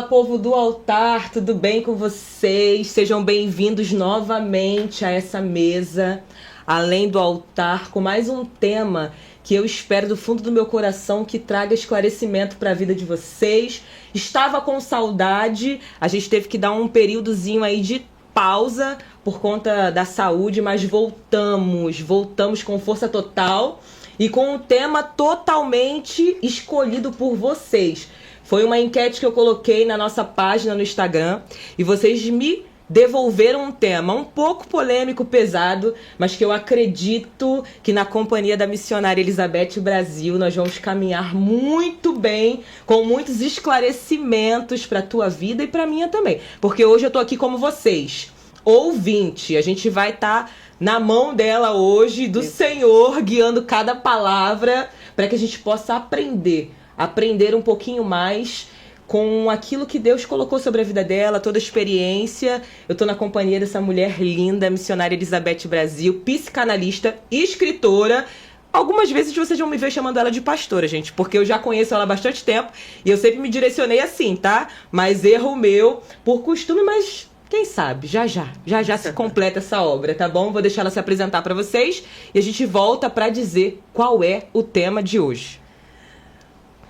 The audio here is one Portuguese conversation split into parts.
Fala, povo do altar, tudo bem com vocês? Sejam bem-vindos novamente a essa mesa, além do altar, com mais um tema que eu espero do fundo do meu coração que traga esclarecimento para a vida de vocês. Estava com saudade, a gente teve que dar um períodozinho aí de pausa por conta da saúde, mas voltamos com força total e com um tema totalmente escolhido por vocês. Foi uma enquete que eu coloquei na nossa página no Instagram e vocês me devolveram um tema um pouco polêmico, pesado, mas que eu acredito que na companhia da missionária Elizabeth Brasil nós vamos caminhar muito bem, com muitos esclarecimentos para a tua vida e para a minha também. Porque hoje eu tô aqui como vocês, ouvinte, a gente vai estar na mão dela hoje, do Senhor, guiando cada palavra para que a gente possa aprender um pouquinho mais com aquilo que Deus colocou sobre a vida dela, toda a experiência. Eu tô na companhia dessa mulher linda, a missionária Elizabeth Brasil, psicanalista, escritora. Algumas vezes vocês vão me ver chamando ela de pastora, gente, porque eu já conheço ela há bastante tempo e eu sempre me direcionei assim, tá? Mas erro meu, por costume, mas quem sabe, já se completa essa obra, tá bom? Vou deixar ela se apresentar pra vocês e a gente volta pra dizer qual é o tema de hoje.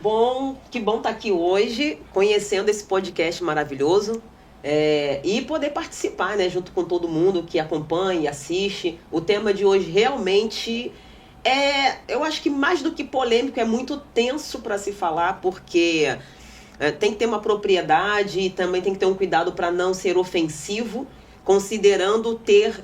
Bom, que bom estar aqui hoje, conhecendo esse podcast maravilhoso e poder participar, né, junto com todo mundo que acompanha e assiste. O tema de hoje realmente eu acho que mais do que polêmico, é muito tenso para se falar, porque tem que ter uma propriedade e também tem que ter um cuidado para não ser ofensivo, considerando ter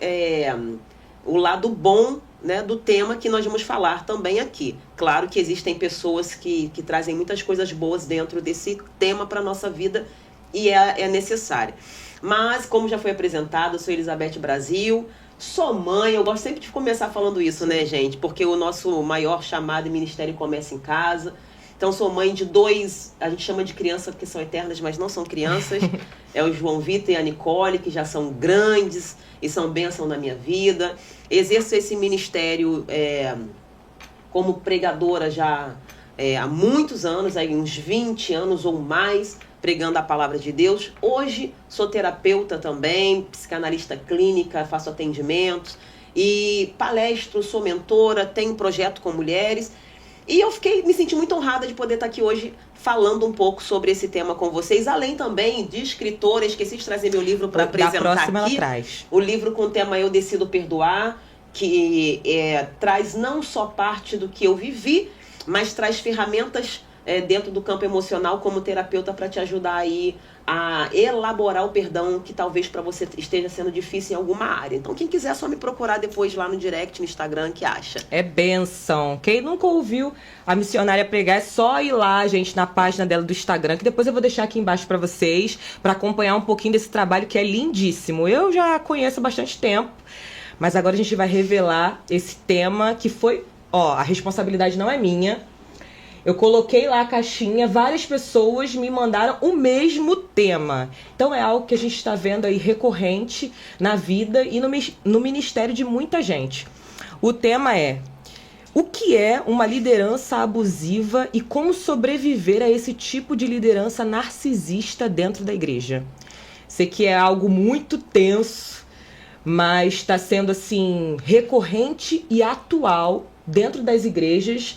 o lado bom, né, do tema que nós vamos falar também aqui. Claro que existem pessoas que trazem muitas coisas boas dentro desse tema para a nossa vida e é necessário. Mas, como já foi apresentado, eu sou Elizabeth Brasil, sou mãe. Eu gosto sempre de começar falando isso, né, gente? Porque o nosso maior chamado e ministério começa em casa. Então, sou mãe de dois, a gente chama de crianças porque são eternas, mas não são crianças. É o João Vitor e a Nicole, que já são grandes e são bênção na minha vida. Exerço esse ministério como pregadora já há muitos anos, aí uns 20 anos ou mais, pregando a palavra de Deus. Hoje sou terapeuta também, psicanalista clínica, faço atendimentos e palestro, sou mentora, tenho um projeto com mulheres. E eu me senti muito honrada de poder estar aqui hoje falando um pouco sobre esse tema com vocês, além também de escritora. Esqueci de trazer meu livro para apresentar aqui. Ela traz. O livro com o tema Eu Decido Perdoar, que traz não só parte do que eu vivi, mas traz ferramentas dentro do campo emocional como terapeuta para te ajudar aí a elaborar o perdão que talvez para você esteja sendo difícil em alguma área. Então, quem quiser, é só me procurar depois lá no direct, no Instagram, que acha. É bênção. Quem nunca ouviu a missionária pregar, é só ir lá, gente, na página dela do Instagram, que depois eu vou deixar aqui embaixo para vocês, para acompanhar um pouquinho desse trabalho que é lindíssimo. Eu já conheço há bastante tempo, mas agora a gente vai revelar esse tema que foi... a responsabilidade não é minha. Eu coloquei lá a caixinha, várias pessoas me mandaram o mesmo tema. Então é algo que a gente está vendo aí recorrente na vida e no ministério de muita gente. O tema é: o que é uma liderança abusiva e como sobreviver a esse tipo de liderança narcisista dentro da igreja? Sei que é algo muito tenso, mas está sendo assim recorrente e atual dentro das igrejas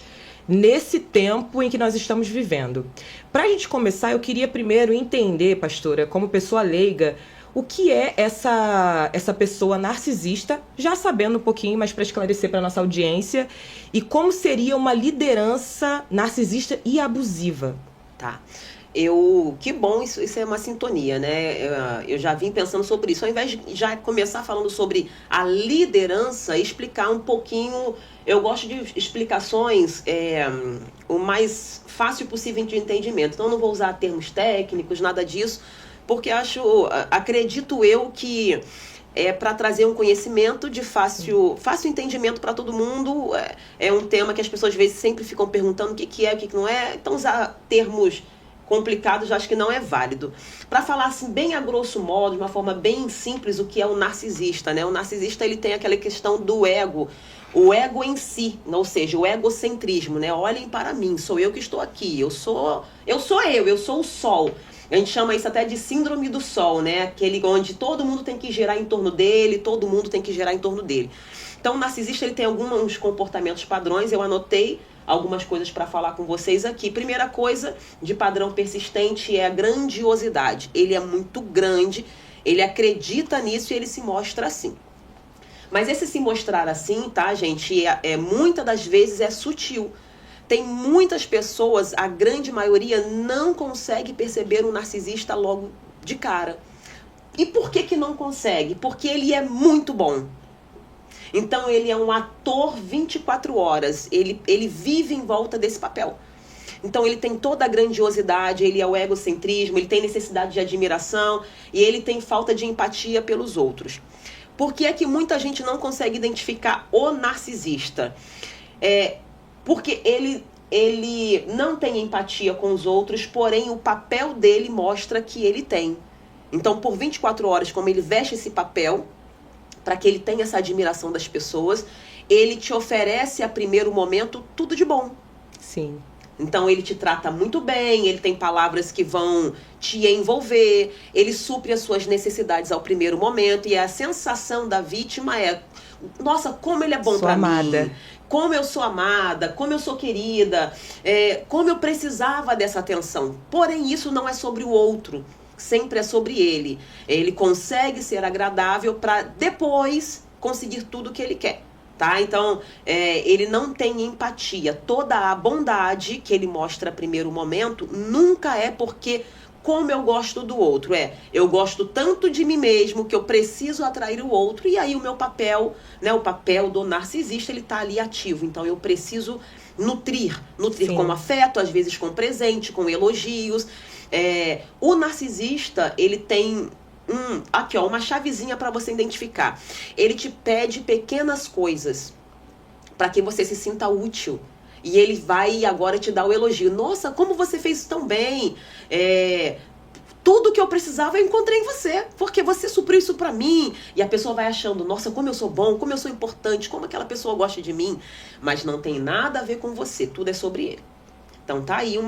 nesse tempo em que nós estamos vivendo. Para a gente começar, eu queria primeiro entender, pastora, como pessoa leiga, o que é essa pessoa narcisista, já sabendo um pouquinho, mas para esclarecer para nossa audiência, e como seria uma liderança narcisista e abusiva. Tá. Que bom, isso é uma sintonia, né? Eu já vim pensando sobre isso. Ao invés de já começar falando sobre a liderança, explicar um pouquinho. Eu gosto de explicações o mais fácil possível de entendimento. Então, eu não vou usar termos técnicos, nada disso, porque acredito eu que para trazer um conhecimento de fácil entendimento para todo mundo. É um tema que as pessoas às vezes sempre ficam perguntando o que é, o que não é. Então, usar termos complicados, acho que não é válido. Para falar assim, bem a grosso modo, de uma forma bem simples, o que é o narcisista, né? O narcisista, ele tem aquela questão do ego, o ego em si, ou seja, o egocentrismo, né? Olhem para mim, sou eu que estou aqui, eu sou o sol. A gente chama isso até de síndrome do sol, né? Aquele onde todo mundo tem que girar em torno dele, todo mundo tem que girar em torno dele. Então, o narcisista ele tem alguns comportamentos padrões, eu anotei algumas coisas para falar com vocês aqui. Primeira coisa de padrão persistente é a grandiosidade. Ele é muito grande, ele acredita nisso e ele se mostra assim. Mas esse se mostrar assim, tá, gente, muitas das vezes é sutil. Tem muitas pessoas, a grande maioria, não consegue perceber um narcisista logo de cara. E por que não consegue? Porque ele é muito bom. Então ele é um ator 24 horas, ele vive em volta desse papel. Então ele tem toda a grandiosidade, ele é o egocentrismo, ele tem necessidade de admiração e ele tem falta de empatia pelos outros. Por que é que muita gente não consegue identificar o narcisista? Porque ele não tem empatia com os outros, porém o papel dele mostra que ele tem. Então por 24 horas, como ele veste esse papel, para que ele tenha essa admiração das pessoas, ele te oferece a primeiro momento tudo de bom. Sim. Então ele te trata muito bem, ele tem palavras que vão te envolver, ele supre as suas necessidades ao primeiro momento, e a sensação da vítima é: nossa, como ele é bom para mim, como eu sou amada, como eu sou querida, como eu precisava dessa atenção. Porém, isso não é sobre o outro. Sempre é sobre ele. Ele consegue ser agradável para depois conseguir tudo que ele quer, tá? Então, ele não tem empatia. Toda a bondade que ele mostra a primeiro momento nunca é porque como eu gosto do outro. Eu gosto tanto de mim mesmo que eu preciso atrair o outro, e aí o meu papel, né, o papel do narcisista, ele tá ali ativo. Então eu preciso nutrir com afeto, às vezes com presente, com elogios. O narcisista, ele tem uma chavezinha para você identificar. Ele te pede pequenas coisas para que você se sinta útil. E ele vai agora te dar o elogio. Nossa, como você fez isso tão bem. Tudo que eu precisava eu encontrei em você, porque você supriu isso pra mim. E a pessoa vai achando: nossa, como eu sou bom, como eu sou importante, como aquela pessoa gosta de mim. Mas não tem nada a ver com você, tudo é sobre ele. Então tá aí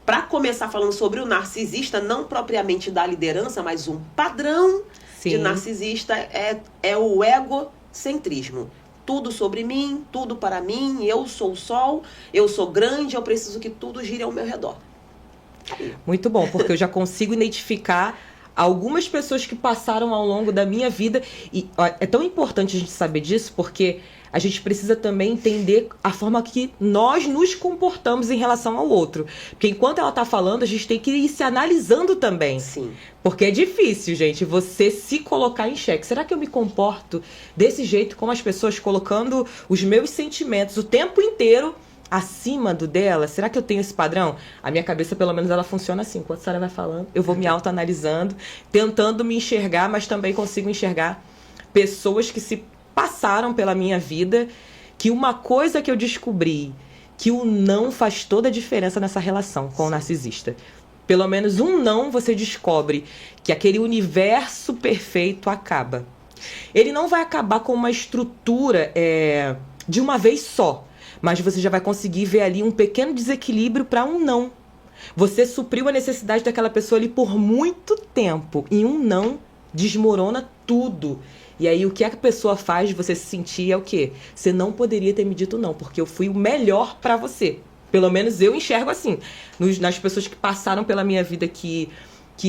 para começar falando sobre o narcisista, não propriamente da liderança, mas um padrão de narcisista é o egocentrismo. Tudo sobre mim, tudo para mim, eu sou o sol, eu sou grande, eu preciso que tudo gire ao meu redor. Muito bom, porque eu já consigo identificar algumas pessoas que passaram ao longo da minha vida. E é tão importante a gente saber disso, porque a gente precisa também entender a forma que nós nos comportamos em relação ao outro. Porque enquanto ela tá falando, a gente tem que ir se analisando também. Sim. Porque é difícil, gente, você se colocar em xeque. Será que eu me comporto desse jeito com as pessoas, colocando os meus sentimentos o tempo inteiro acima do dela? Será que eu tenho esse padrão? A minha cabeça, pelo menos, ela funciona assim. Enquanto a Sara vai falando, eu vou me autoanalisando, tentando me enxergar, mas também consigo enxergar pessoas que se passaram pela minha vida, que uma coisa que eu descobri, que o não faz toda a diferença nessa relação com o narcisista. Pelo menos um não você descobre que aquele universo perfeito acaba. Ele não vai acabar com uma estrutura de uma vez só, mas você já vai conseguir ver ali um pequeno desequilíbrio para um não. Você supriu a necessidade daquela pessoa ali por muito tempo, e um não desmorona tudo. E aí o que a pessoa faz de você se sentir é o quê? Você não poderia ter me dito não, porque eu fui o melhor pra você. Pelo menos eu enxergo assim. Nas pessoas que passaram pela minha vida, que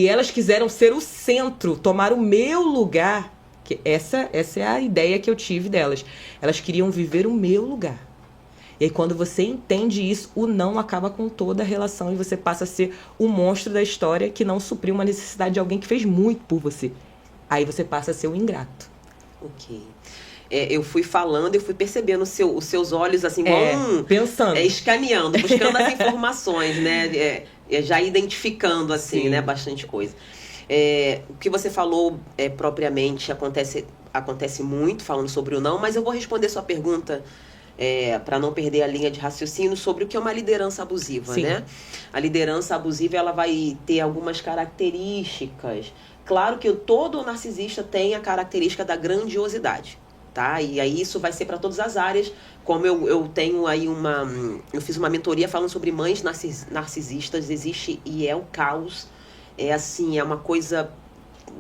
elas quiseram ser o centro, tomar o meu lugar. Que essa é a ideia que eu tive delas. Elas queriam viver o meu lugar. E aí quando você entende isso, o não acaba com toda a relação e você passa a ser o monstro da história que não supriu uma necessidade de alguém que fez muito por você. Aí você passa a ser o ingrato. Ok. Eu fui falando, eu fui percebendo os seus olhos, assim, pensando. Escaneando, buscando as informações, né? Já identificando, assim, né? Bastante coisa. O que você falou propriamente acontece muito, falando sobre o não, mas eu vou responder sua pergunta para não perder a linha de raciocínio sobre o que é uma liderança abusiva, né? A liderança abusiva, ela vai ter algumas características. Claro que todo narcisista tem a característica da grandiosidade, tá? E aí isso vai ser para todas as áreas. Como eu tenho aí eu fiz uma mentoria falando sobre mães narcisistas, existe e é o caos. é uma coisa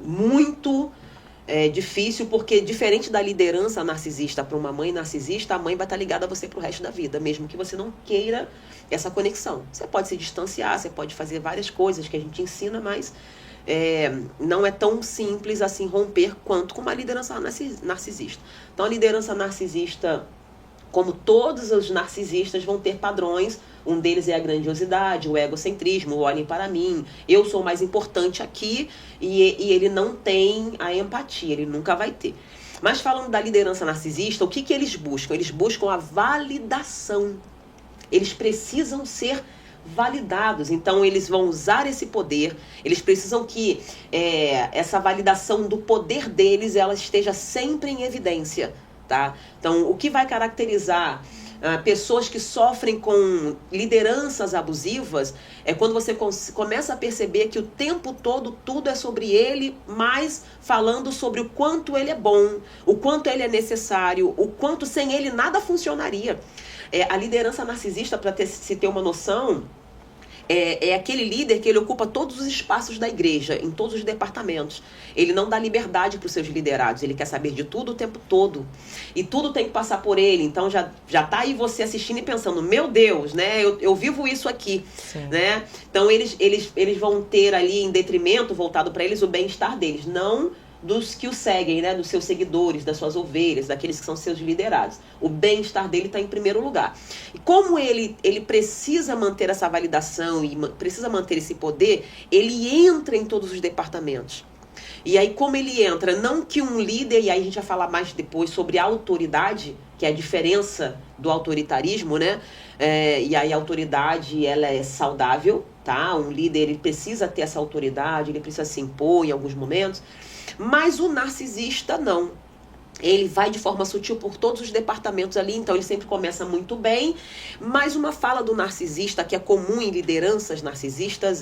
muito difícil, porque diferente da liderança narcisista para uma mãe narcisista, a mãe vai estar ligada a você pro resto da vida, mesmo que você não queira essa conexão. Você pode se distanciar, você pode fazer várias coisas que a gente ensina, mas não é tão simples assim romper quanto com uma liderança narcisista. Então a liderança narcisista, como todos os narcisistas, vão ter padrões. Um deles é a grandiosidade, o egocentrismo, o olhem para mim, eu sou mais importante aqui, e ele não tem a empatia, ele nunca vai ter. Mas falando da liderança narcisista, o que eles buscam? Eles buscam a validação. Eles precisam ser validados, então eles vão usar esse poder, eles precisam que essa validação do poder deles, ela esteja sempre em evidência, tá? Então, o que vai caracterizar pessoas que sofrem com lideranças abusivas é quando você começa a perceber que o tempo todo tudo é sobre ele, mas falando sobre o quanto ele é bom, o quanto ele é necessário, o quanto sem ele nada funcionaria. A liderança narcisista, para se ter uma noção, é aquele líder que ele ocupa todos os espaços da igreja, em todos os departamentos. Ele não dá liberdade para os seus liderados, ele quer saber de tudo o tempo todo. E tudo tem que passar por ele. Então já tá aí você assistindo e pensando, meu Deus, né? Eu vivo isso aqui, né? Então eles vão ter ali em detrimento, voltado para eles, o bem-estar deles, não dos que o seguem, né? Dos seus seguidores, das suas ovelhas, daqueles que são seus liderados. O bem-estar dele está em primeiro lugar. E como ele precisa manter essa validação e precisa manter esse poder, ele entra em todos os departamentos. E aí, como ele entra, não que um líder, e aí a gente vai falar mais depois sobre a autoridade, que é a diferença do autoritarismo, né? E aí a autoridade, ela é saudável, tá? Um líder, ele precisa ter essa autoridade, ele precisa se impor em alguns momentos. Mas o narcisista não. Ele vai de forma sutil por todos os departamentos ali, então ele sempre começa muito bem. Mas uma fala do narcisista que é comum em lideranças narcisistas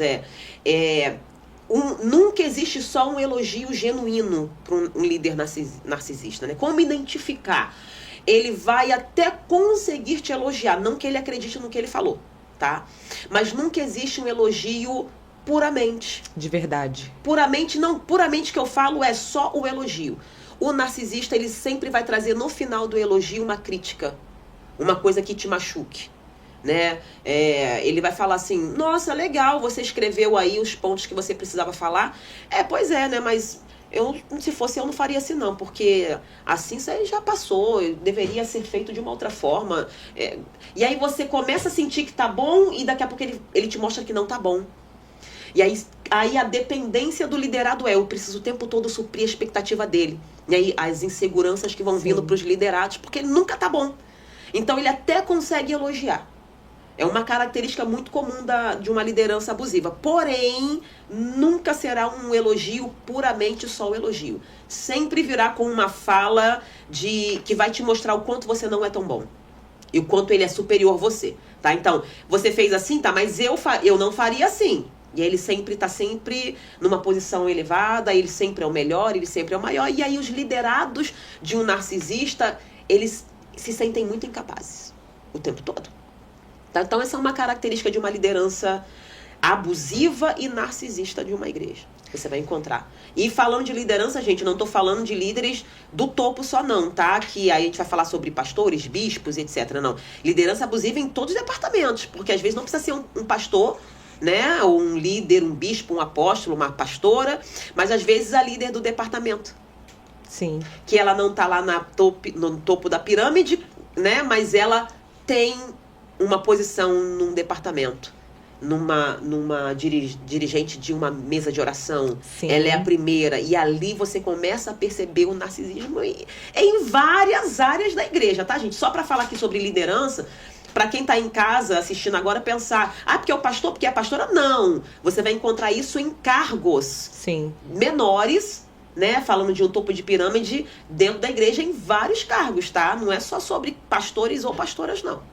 nunca existe só um elogio genuíno para um líder narcisista, né? Como identificar? Ele vai até conseguir te elogiar, não que ele acredite no que ele falou, tá? Mas nunca existe um elogio puramente. De verdade. Puramente, não, puramente que eu falo é só o elogio. O narcisista, ele sempre vai trazer no final do elogio uma crítica, uma coisa que te machuque, né? Ele vai falar assim, nossa, legal, você escreveu aí os pontos que você precisava falar. Pois é, né, mas se fosse eu não faria assim não, porque assim você já passou, deveria ser feito de uma outra forma. E aí você começa a sentir que tá bom e daqui a pouco ele te mostra que não tá bom. E aí a dependência do liderado eu preciso o tempo todo suprir a expectativa dele. E aí as inseguranças que vão vindo para os liderados, porque ele nunca tá bom. Então ele até consegue elogiar. É uma característica muito comum de uma liderança abusiva. Porém, nunca será um elogio puramente só o elogio. Sempre virá com uma fala que vai te mostrar o quanto você não é tão bom. E o quanto ele é superior a você. Tá? Então, você fez assim, tá? Mas eu não faria assim. E aí ele sempre está sempre numa posição elevada, ele sempre é o melhor, ele sempre é o maior. E aí os liderados de um narcisista, eles se sentem muito incapazes o tempo todo. Tá? Então essa é uma característica de uma liderança abusiva e narcisista de uma igreja. Você vai encontrar. E falando de liderança, gente, não estou falando de líderes do topo só não, tá? Que aí a gente vai falar sobre pastores, bispos, etc. Não. Liderança abusiva em todos os departamentos, porque às vezes não precisa ser um pastor, né? Ou um líder, um bispo, um apóstolo, uma pastora, mas às vezes a líder do departamento. Sim. Que ela não tá lá no topo da pirâmide, né? Mas ela tem uma posição num departamento, numa dirigente de uma mesa de oração. Sim. Ela é a primeira. E ali você começa a perceber o narcisismo em várias áreas da igreja, tá, gente? Só para falar aqui sobre liderança, para quem está em casa assistindo agora pensar, porque é o pastor, porque é a pastora, não. Você vai encontrar isso em cargos Sim. menores, né? Falando de um topo de pirâmide dentro da igreja em vários cargos, tá? Não é só sobre pastores ou pastoras, não.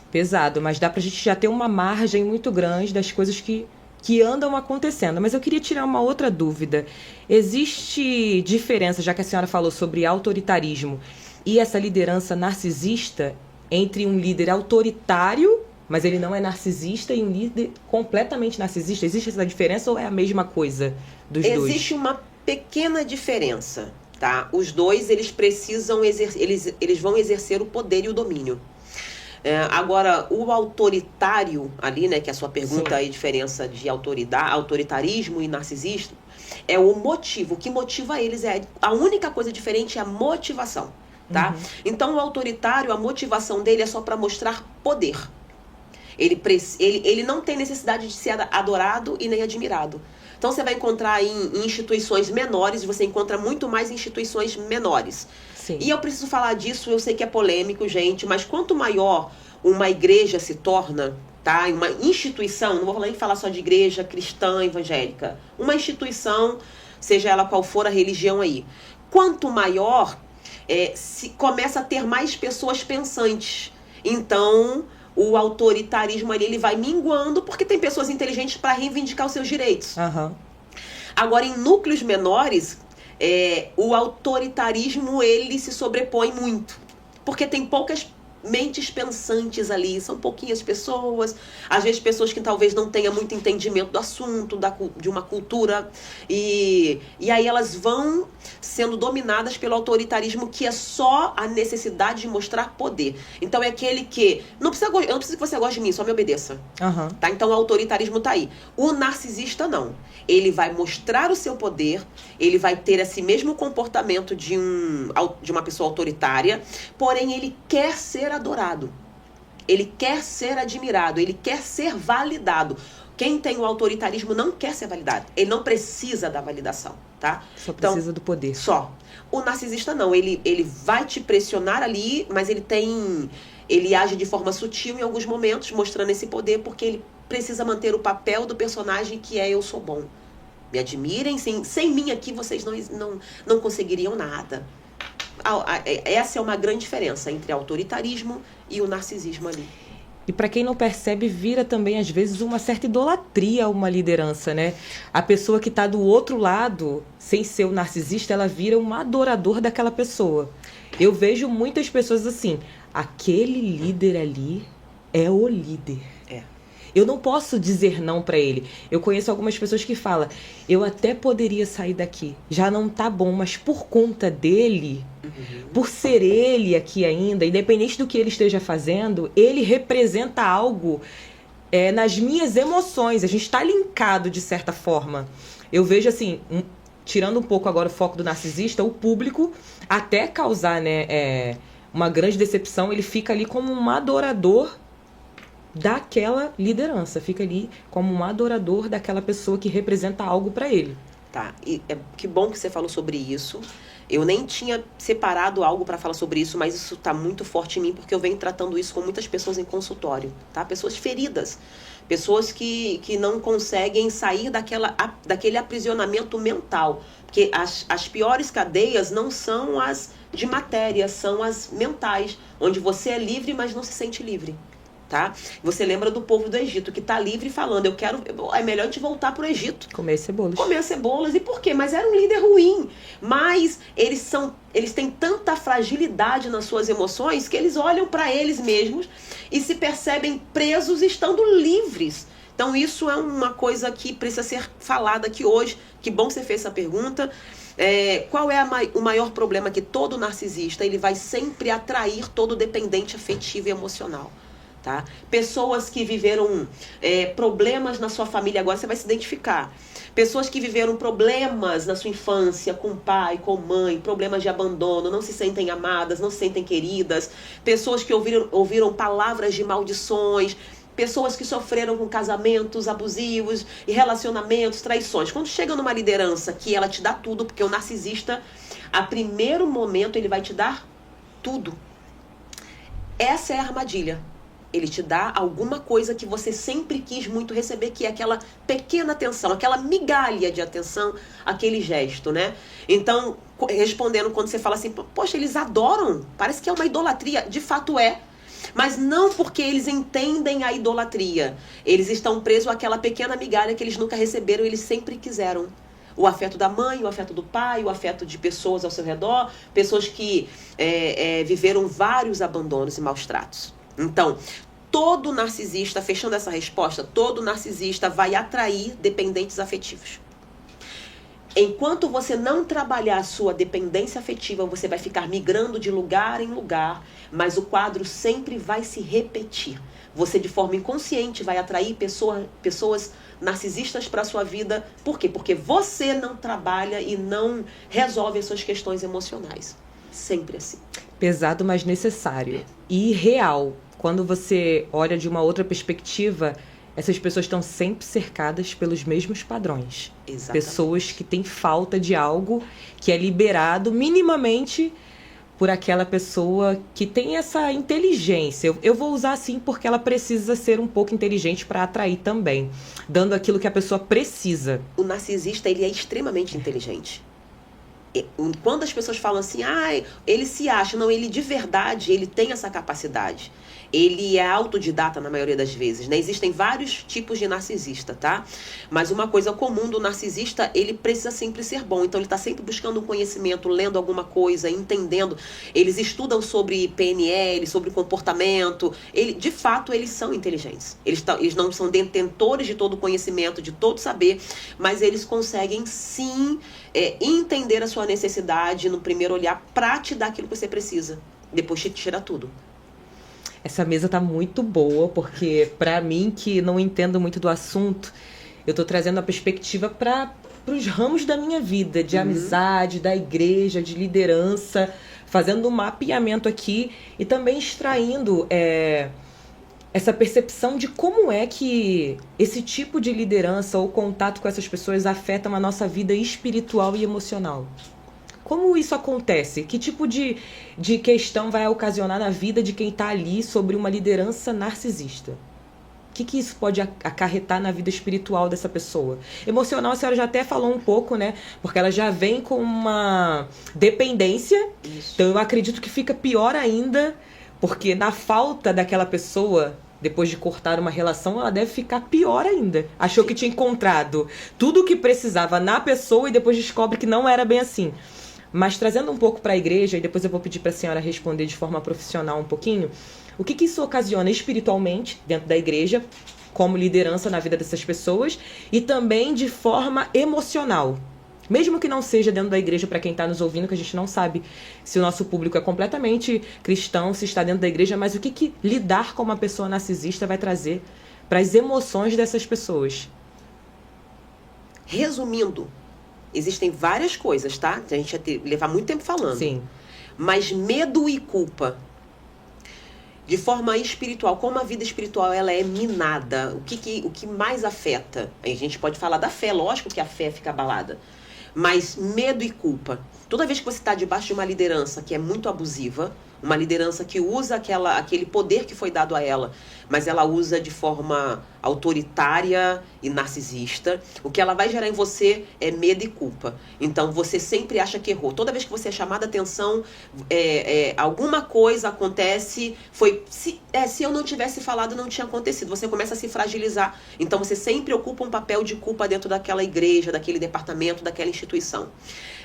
Pesado, mas dá pra gente já ter uma margem muito grande das coisas que andam acontecendo. Mas eu queria tirar uma outra dúvida. Existe diferença, já que a senhora falou sobre autoritarismo e essa liderança narcisista, entre um líder autoritário mas ele não é narcisista e um líder completamente narcisista? Existe essa diferença ou é a mesma coisa dos dois? Existe uma pequena diferença, tá? Os dois, eles precisam eles vão exercer o poder e o domínio. Agora, o autoritário ali, né, que é a sua pergunta aí, diferença de autoritarismo e narcisismo, é o motivo. O que motiva eles a única coisa diferente é a motivação, tá? Então, o autoritário, a motivação dele é só para mostrar poder. Ele não tem necessidade de ser adorado e nem admirado. Então, você vai encontrar em instituições menores, você encontra muito mais em instituições menores. Sim. E eu preciso falar disso, eu sei que é polêmico, gente, mas quanto maior uma igreja se torna, tá? Uma instituição, não vou nem falar só de igreja cristã, evangélica. Uma instituição, seja ela qual for a religião aí. Quanto maior, se começa a ter mais pessoas pensantes. Então, o autoritarismo ali, ele vai minguando, porque tem pessoas inteligentes para reivindicar os seus direitos. Agora, em núcleos menores, o autoritarismo, ele se sobrepõe muito. Porque tem poucas mentes pensantes ali, são pouquinhas pessoas, às vezes pessoas que talvez não tenham muito entendimento do assunto, de uma cultura, e aí elas vão sendo dominadas pelo autoritarismo, que é só a necessidade de mostrar poder. Então é aquele que, eu não preciso que você goste de mim, só me obedeça. Tá? Então o autoritarismo tá aí. O narcisista não. Ele vai mostrar o seu poder, ele vai ter esse mesmo comportamento de uma pessoa autoritária, porém ele quer ser adorado, ele quer ser admirado, ele quer ser validado. Quem tem o autoritarismo não quer ser validado, ele não precisa da validação, tá? Só precisa do poder. Só. O narcisista não, ele vai te pressionar ali, mas ele age de forma sutil em alguns momentos, mostrando esse poder, porque ele precisa manter o papel do personagem, que é: eu sou bom. Me admirem, sem mim aqui vocês não conseguiriam nada. Essa é uma grande diferença entre autoritarismo e o narcisismo ali. E para quem não percebe, vira também, às vezes, uma certa idolatria a uma liderança, né? A pessoa que está do outro lado, sem ser o narcisista, ela vira um adorador daquela pessoa. Eu vejo muitas pessoas assim: aquele líder ali é o líder. Eu não posso dizer não para ele. Eu conheço algumas pessoas que falam: eu até poderia sair daqui, já não tá bom, mas por conta dele, por ser ele aqui ainda, independente do que ele esteja fazendo, ele representa algo nas minhas emoções. A gente está linkado de certa forma. Eu vejo assim, tirando um pouco agora o foco do narcisista, o público, até causar, né, uma grande decepção, ele fica ali como um adorador daquela liderança, fica ali como um adorador daquela pessoa que representa algo para ele. Tá, e que bom que você falou sobre isso. Eu nem tinha separado algo para falar sobre isso, mas isso tá muito forte em mim, porque eu venho tratando isso com muitas pessoas em consultório, tá? Pessoas feridas, pessoas que não conseguem sair daquele aprisionamento mental, porque as piores cadeias não são as de matéria, são as mentais, onde você é livre, mas não se sente livre. Tá? Você lembra do povo do Egito, que está livre falando: é melhor a gente voltar para o Egito. Comer cebolas. E por quê? Mas era um líder ruim. Mas eles têm tanta fragilidade nas suas emoções que eles olham para eles mesmos e se percebem presos estando livres. Então isso é uma coisa que precisa ser falada aqui hoje. Que bom que você fez essa pergunta. Qual é o maior problema? Que todo narcisista, ele vai sempre atrair todo dependente afetivo e emocional. Tá? Pessoas que viveram problemas na sua família, agora você vai se identificar. Pessoas que viveram problemas na sua infância, com pai, com mãe, problemas de abandono, não se sentem amadas, não se sentem queridas. Pessoas que ouviram palavras de maldições. Pessoas que sofreram com casamentos abusivos e relacionamentos, traições. Quando chega numa liderança que ela te dá tudo, porque o narcisista, a primeiro momento, ele vai te dar tudo. Essa é a armadilha. Ele te dá alguma coisa que você sempre quis muito receber, que é aquela pequena atenção, aquela migalha de atenção, aquele gesto, né? Então, respondendo quando você fala assim: poxa, eles adoram, parece que é uma idolatria. De fato é, mas não porque eles entendem a idolatria. Eles estão presos àquela pequena migalha que eles nunca receberam, eles sempre quiseram. O afeto da mãe, o afeto do pai, o afeto de pessoas ao seu redor, pessoas que viveram vários abandonos e maus tratos. Então, todo narcisista, fechando essa resposta, todo narcisista vai atrair dependentes afetivos. Enquanto você não trabalhar a sua dependência afetiva, você vai ficar migrando de lugar em lugar, mas o quadro sempre vai se repetir. Você, de forma inconsciente, vai atrair pessoas narcisistas para a sua vida. Por quê? Porque você não trabalha e não resolve as suas questões emocionais. Sempre assim. Pesado, mas necessário. E real. Quando você olha de uma outra perspectiva, essas pessoas estão sempre cercadas pelos mesmos padrões. Exatamente. Pessoas que têm falta de algo que é liberado minimamente por aquela pessoa que tem essa inteligência. Eu vou usar assim porque ela precisa ser um pouco inteligente para atrair também, dando aquilo que a pessoa precisa. O narcisista, ele é extremamente inteligente. Quando as pessoas falam assim, ele se acha, não, ele de verdade, ele tem essa capacidade. Ele é autodidata na maioria das vezes, né? Existem vários tipos de narcisista, tá? Mas uma coisa comum do narcisista, ele precisa sempre ser bom. Então ele está sempre buscando um conhecimento, lendo alguma coisa, entendendo. Eles estudam sobre PNL, sobre comportamento. De fato, eles são inteligentes. Eles não são detentores de todo o conhecimento, de todo saber, mas eles conseguem sim entender a sua necessidade no primeiro olhar para te dar aquilo que você precisa. Depois te tira tudo. Essa mesa tá muito boa, porque pra mim, que não entendo muito do assunto, eu tô trazendo a perspectiva para os ramos da minha vida, de amizade, da igreja, de liderança, fazendo um mapeamento aqui e também extraindo essa percepção de como é que esse tipo de liderança ou contato com essas pessoas afetam a nossa vida espiritual e emocional. Como isso acontece? Que tipo de questão vai ocasionar na vida de quem está ali sobre uma liderança narcisista? O que isso pode acarretar na vida espiritual dessa pessoa? Emocional, a senhora já até falou um pouco, né? Porque ela já vem com uma dependência. Isso. Então eu acredito que fica pior ainda, porque na falta daquela pessoa, depois de cortar uma relação, ela deve ficar pior ainda. Achou que tinha encontrado tudo o que precisava na pessoa e depois descobre que não era bem assim. Mas trazendo um pouco para a igreja, e depois eu vou pedir para a senhora responder de forma profissional um pouquinho, o que isso ocasiona espiritualmente dentro da igreja, como liderança na vida dessas pessoas, e também de forma emocional. Mesmo que não seja dentro da igreja, para quem está nos ouvindo, que a gente não sabe se o nosso público é completamente cristão, se está dentro da igreja, mas o que lidar com uma pessoa narcisista vai trazer para as emoções dessas pessoas? Resumindo, existem várias coisas, tá? A gente ia levar muito tempo falando. Sim. Mas medo e culpa, de forma espiritual, como a vida espiritual ela é minada, o que mais afeta? Aí a gente pode falar da fé, lógico que a fé fica abalada. Mas medo e culpa. Toda vez que você está debaixo de uma liderança que é muito abusiva, uma liderança que usa aquele poder que foi dado a ela, mas ela usa de forma autoritária e narcisista, o que ela vai gerar em você é medo e culpa. Então você sempre acha que errou. Toda vez que você é chamada a atenção, alguma coisa acontece, se eu não tivesse falado, não tinha acontecido. Você começa a se fragilizar. Então você sempre ocupa um papel de culpa dentro daquela igreja, daquele departamento, daquela instituição.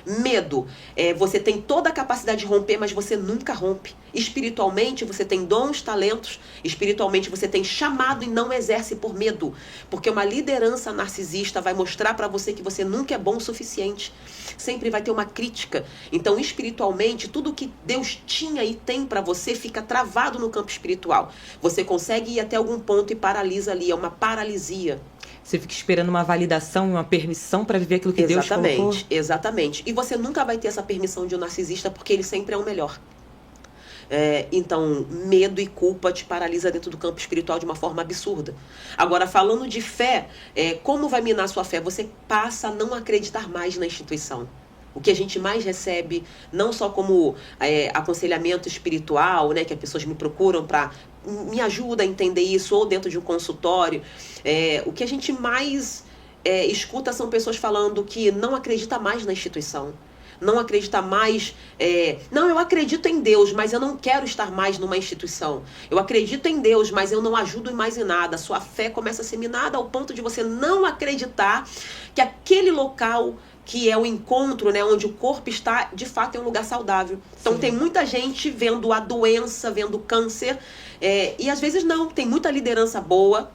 Medo. Você tem toda a capacidade de romper, mas você nunca rompe. Espiritualmente, você tem dons, talentos. Espiritualmente, você tem chamado e não exerce por medo. Porque uma liderança narcisista vai mostrar para você que você nunca é bom o suficiente. Sempre vai ter uma crítica. Então, espiritualmente, tudo que Deus tinha e tem para você fica travado no campo espiritual. Você consegue ir até algum ponto e paralisa ali. É uma paralisia. Você fica esperando uma validação e uma permissão para viver aquilo que Deus colocou. Exatamente. E você nunca vai ter essa permissão de um narcisista porque ele sempre é o melhor. Então, medo e culpa te paralisa dentro do campo espiritual de uma forma absurda. Agora, falando de fé, como vai minar sua fé? Você passa a não acreditar mais na instituição. O que a gente mais recebe, não só como aconselhamento espiritual, né, que as pessoas me procuram para me ajuda a entender isso, ou dentro de um consultório, o que a gente mais escuta são pessoas falando que não acredita mais na instituição. Não acredita mais... não, eu acredito em Deus, mas eu não quero estar mais numa instituição. Eu acredito em Deus, mas eu não ajudo mais em nada. Sua fé começa a ser minada ao ponto de você não acreditar que aquele local que é o encontro, né, onde o corpo está, de fato, em um lugar saudável. Então, tem muita gente vendo a doença, vendo o câncer, e às vezes não, tem muita liderança boa.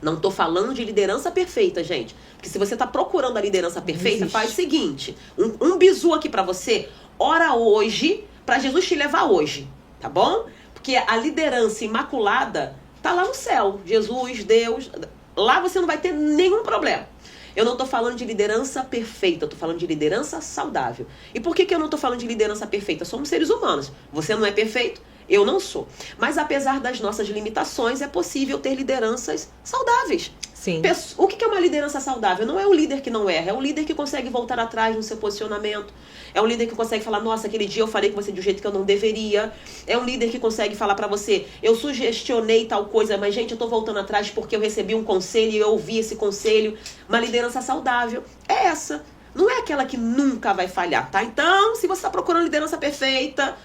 Não tô falando de liderança perfeita, gente. Porque se você tá procurando a liderança perfeita, faz o seguinte, um bizu aqui pra você, ora hoje, pra Jesus te levar hoje, tá bom? Porque a liderança imaculada tá lá no céu. Jesus, Deus, lá você não vai ter nenhum problema. Eu não tô falando de liderança perfeita, eu tô falando de liderança saudável. E por que eu não tô falando de liderança perfeita? Somos seres humanos. Você não é perfeito, eu não sou. Mas apesar das nossas limitações, é possível ter lideranças saudáveis. Sim. O que é uma liderança saudável? Não é o líder que não erra, é o líder que consegue voltar atrás no seu posicionamento. É um líder que consegue falar, nossa, aquele dia eu falei com você de um jeito que eu não deveria. É um líder que consegue falar pra você, eu sugestionei tal coisa, mas gente, eu tô voltando atrás porque eu recebi um conselho e eu ouvi esse conselho. Uma liderança saudável é essa. Não é aquela que nunca vai falhar, tá? Então, se você tá procurando liderança perfeita,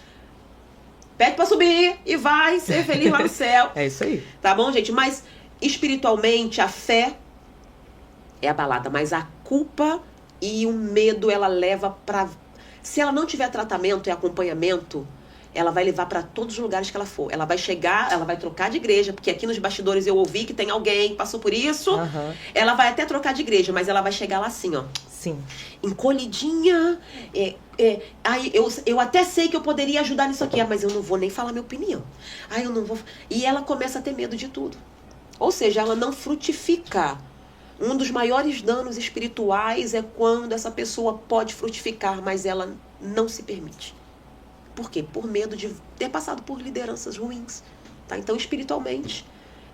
pede pra subir e vai ser feliz lá no céu. É isso aí. Tá bom, gente? Mas espiritualmente, a fé é abalada, mas a culpa e o medo, ela leva pra... Se ela não tiver tratamento e acompanhamento, ela vai levar pra todos os lugares que ela for. Ela vai chegar, ela vai trocar de igreja, porque aqui nos bastidores eu ouvi que tem alguém que passou por isso. Uhum. Ela vai até trocar de igreja, mas ela vai chegar lá assim, ó. Sim. Encolhidinha. Aí eu até sei que eu poderia ajudar nisso aqui, mas eu não vou nem falar minha opinião. Eu não vou... E ela começa a ter medo de tudo. Ou seja, ela não frutifica. Um dos maiores danos espirituais é quando essa pessoa pode frutificar, mas ela não se permite. Por quê? Por medo de ter passado por lideranças ruins. Tá? Então, espiritualmente,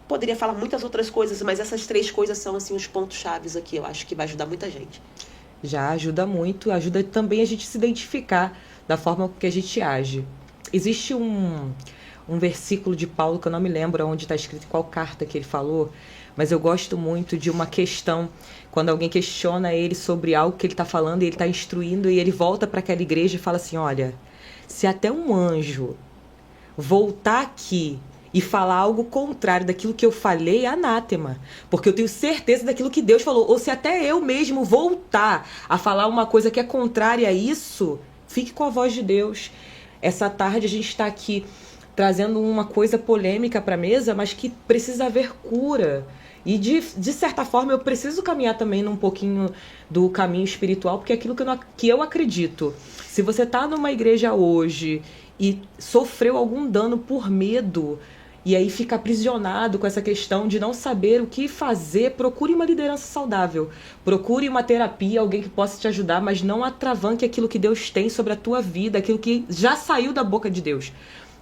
poderia falar muitas outras coisas, mas essas 3 coisas são assim, os pontos chaves aqui. Eu acho que vai ajudar muita gente. Já ajuda muito, ajuda também a gente se identificar da forma que a gente age. Existe um versículo de Paulo, que eu não me lembro onde está escrito, qual carta que ele falou, mas eu gosto muito de uma questão, quando alguém questiona ele sobre algo que ele está falando, e ele está instruindo, e ele volta para aquela igreja e fala assim, olha, se até um anjo voltar aqui e falar algo contrário daquilo que eu falei, é anátema. Porque eu tenho certeza daquilo que Deus falou. Ou se até eu mesmo voltar a falar uma coisa que é contrária a isso, fique com a voz de Deus. Essa tarde a gente está aqui trazendo uma coisa polêmica para a mesa, mas que precisa haver cura. E de certa forma eu preciso caminhar também num pouquinho do caminho espiritual, porque é aquilo que eu acredito. Se você está numa igreja hoje e sofreu algum dano por medo, e aí fica aprisionado com essa questão de não saber o que fazer, procure uma liderança saudável. Procure uma terapia, alguém que possa te ajudar, mas não atravanque aquilo que Deus tem sobre a tua vida, aquilo que já saiu da boca de Deus.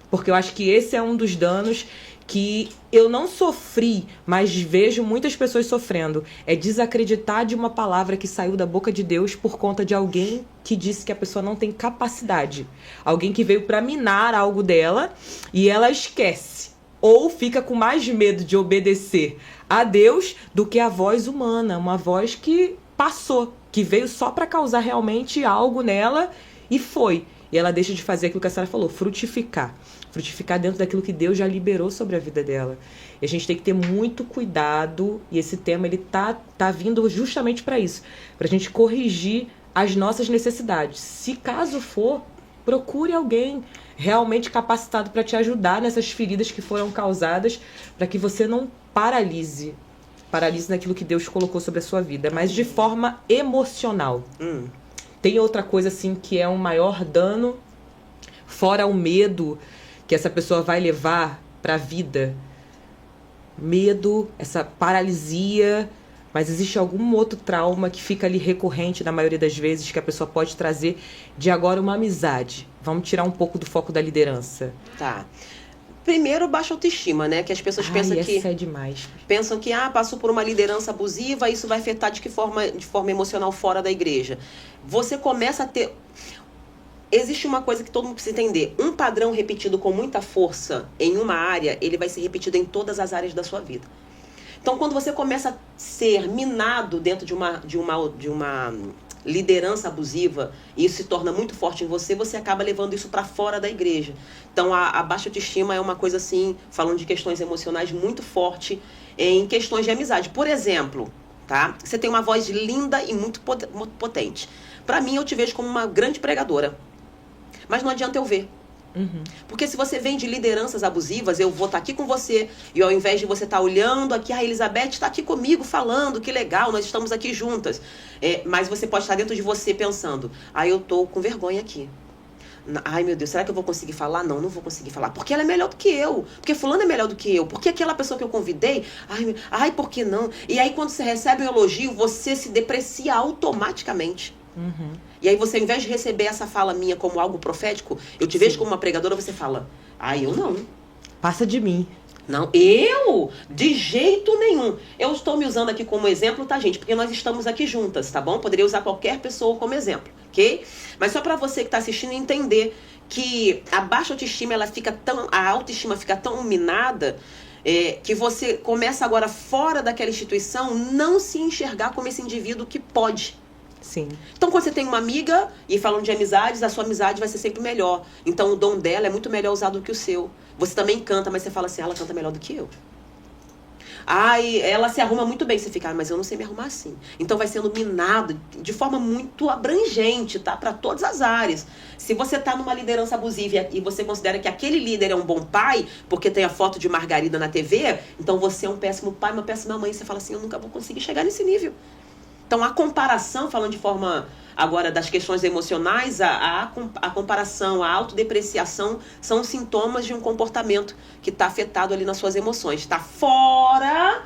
Porque eu acho que esse é um dos danos que eu não sofri, mas vejo muitas pessoas sofrendo. É desacreditar de uma palavra que saiu da boca de Deus por conta de alguém que disse que a pessoa não tem capacidade. Alguém que veio para minar algo dela e ela esquece. Ou fica com mais medo de obedecer a Deus do que a voz humana. Uma voz que passou, que veio só para causar realmente algo nela e foi. E ela deixa de fazer aquilo que a Sara falou, frutificar. Frutificar dentro daquilo que Deus já liberou sobre a vida dela. E a gente tem que ter muito cuidado, e esse tema ele tá vindo justamente para isso. Para a gente corrigir as nossas necessidades. Se caso for, procure alguém realmente capacitado para te ajudar nessas feridas que foram causadas, para que você não paralise naquilo que Deus colocou sobre a sua vida, mas de forma emocional. Tem outra coisa assim que é um maior dano, fora o medo que essa pessoa vai levar para a vida. Medo, essa paralisia, mas existe algum outro trauma que fica ali recorrente na maioria das vezes, que a pessoa pode trazer de agora uma amizade. Vamos tirar um pouco do foco da liderança. Tá. Primeiro, baixa autoestima, né? Que as pessoas pensam que... Essa é demais. Pensam que, passou por uma liderança abusiva, isso vai afetar de forma emocional fora da igreja. Você começa a ter... Existe uma coisa que todo mundo precisa entender. Um padrão repetido com muita força em uma área, ele vai ser repetido em todas as áreas da sua vida. Então, quando você começa a ser minado dentro de uma liderança abusiva, e isso se torna muito forte em você, você acaba levando isso para fora da igreja. Então, a baixa autoestima é uma coisa assim, falando de questões emocionais, muito forte em questões de amizade. Por exemplo, tá? Você tem uma voz linda e muito potente. Pra mim, eu te vejo como uma grande pregadora. Mas não adianta eu ver. Porque se você vem de lideranças abusivas, eu vou estar aqui com você, e ao invés de você estar olhando aqui, a Elizabeth está aqui comigo falando, que legal, nós estamos aqui juntas. Mas você pode estar dentro de você pensando, eu tô com vergonha aqui. Ai, meu Deus, será que eu vou conseguir falar? Não, não vou conseguir falar. Porque ela é melhor do que eu. Porque fulano é melhor do que eu. Porque aquela pessoa que eu convidei, por que não? E aí, quando você recebe um elogio, você se deprecia automaticamente. E aí você, ao invés de receber essa fala minha como algo profético, eu te vejo como uma pregadora, você fala, eu não. Passa de mim. Não, eu? De jeito nenhum. Eu estou me usando aqui como exemplo, tá, gente? Porque nós estamos aqui juntas, tá bom? Poderia usar qualquer pessoa como exemplo, ok? Mas só pra você que tá assistindo entender que a baixa autoestima, a autoestima fica tão minada, que você começa agora fora daquela instituição não se enxergar como esse indivíduo que pode. Sim. Então, quando você tem uma amiga, e falando de amizades, a sua amizade vai ser sempre melhor. Então, o dom dela é muito melhor usado do que o seu. Você também canta, mas você fala assim, ela canta melhor do que eu. Ela se arruma muito bem. Você fica, mas eu não sei me arrumar assim. Então, vai sendo minado de forma muito abrangente, tá? Para todas as áreas. Se você tá numa liderança abusiva e você considera que aquele líder é um bom pai, porque tem a foto de Margarida na TV, então você é um péssimo pai, uma péssima mãe. Você fala assim, eu nunca vou conseguir chegar nesse nível. Então, a comparação, falando de forma agora das questões emocionais, a comparação, a autodepreciação são sintomas de um comportamento que está afetado ali nas suas emoções. Está fora.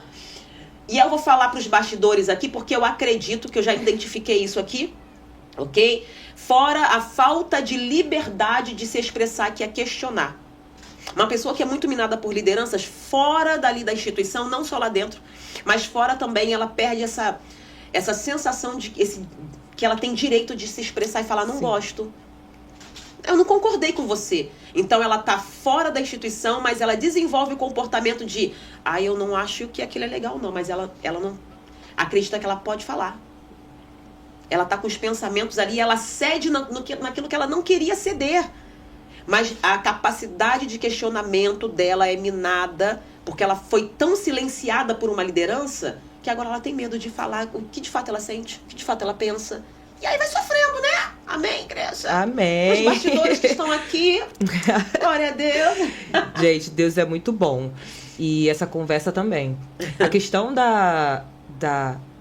E eu vou falar para os bastidores aqui, porque eu acredito que eu já identifiquei isso aqui, ok? Fora a falta de liberdade de se expressar, que é questionar. Uma pessoa que é muito minada por lideranças, fora dali da instituição, não só lá dentro, mas fora também, ela perde essa sensação de que ela tem direito de se expressar e falar, não gosto. Eu não concordei com você. Então ela tá fora da instituição, mas ela desenvolve o comportamento de, eu não acho que aquilo é legal não, mas ela não acredita que ela pode falar. Ela tá com os pensamentos ali, ela cede naquilo que ela não queria ceder. Mas a capacidade de questionamento dela é minada, porque ela foi tão silenciada por uma liderança, que agora ela tem medo de falar o que de fato ela sente, o que de fato ela pensa. E aí vai sofrendo, né? Amém, igreja? Amém. Os bastidores que estão aqui. Glória a Deus. Gente, Deus é muito bom. E essa conversa também. A questão da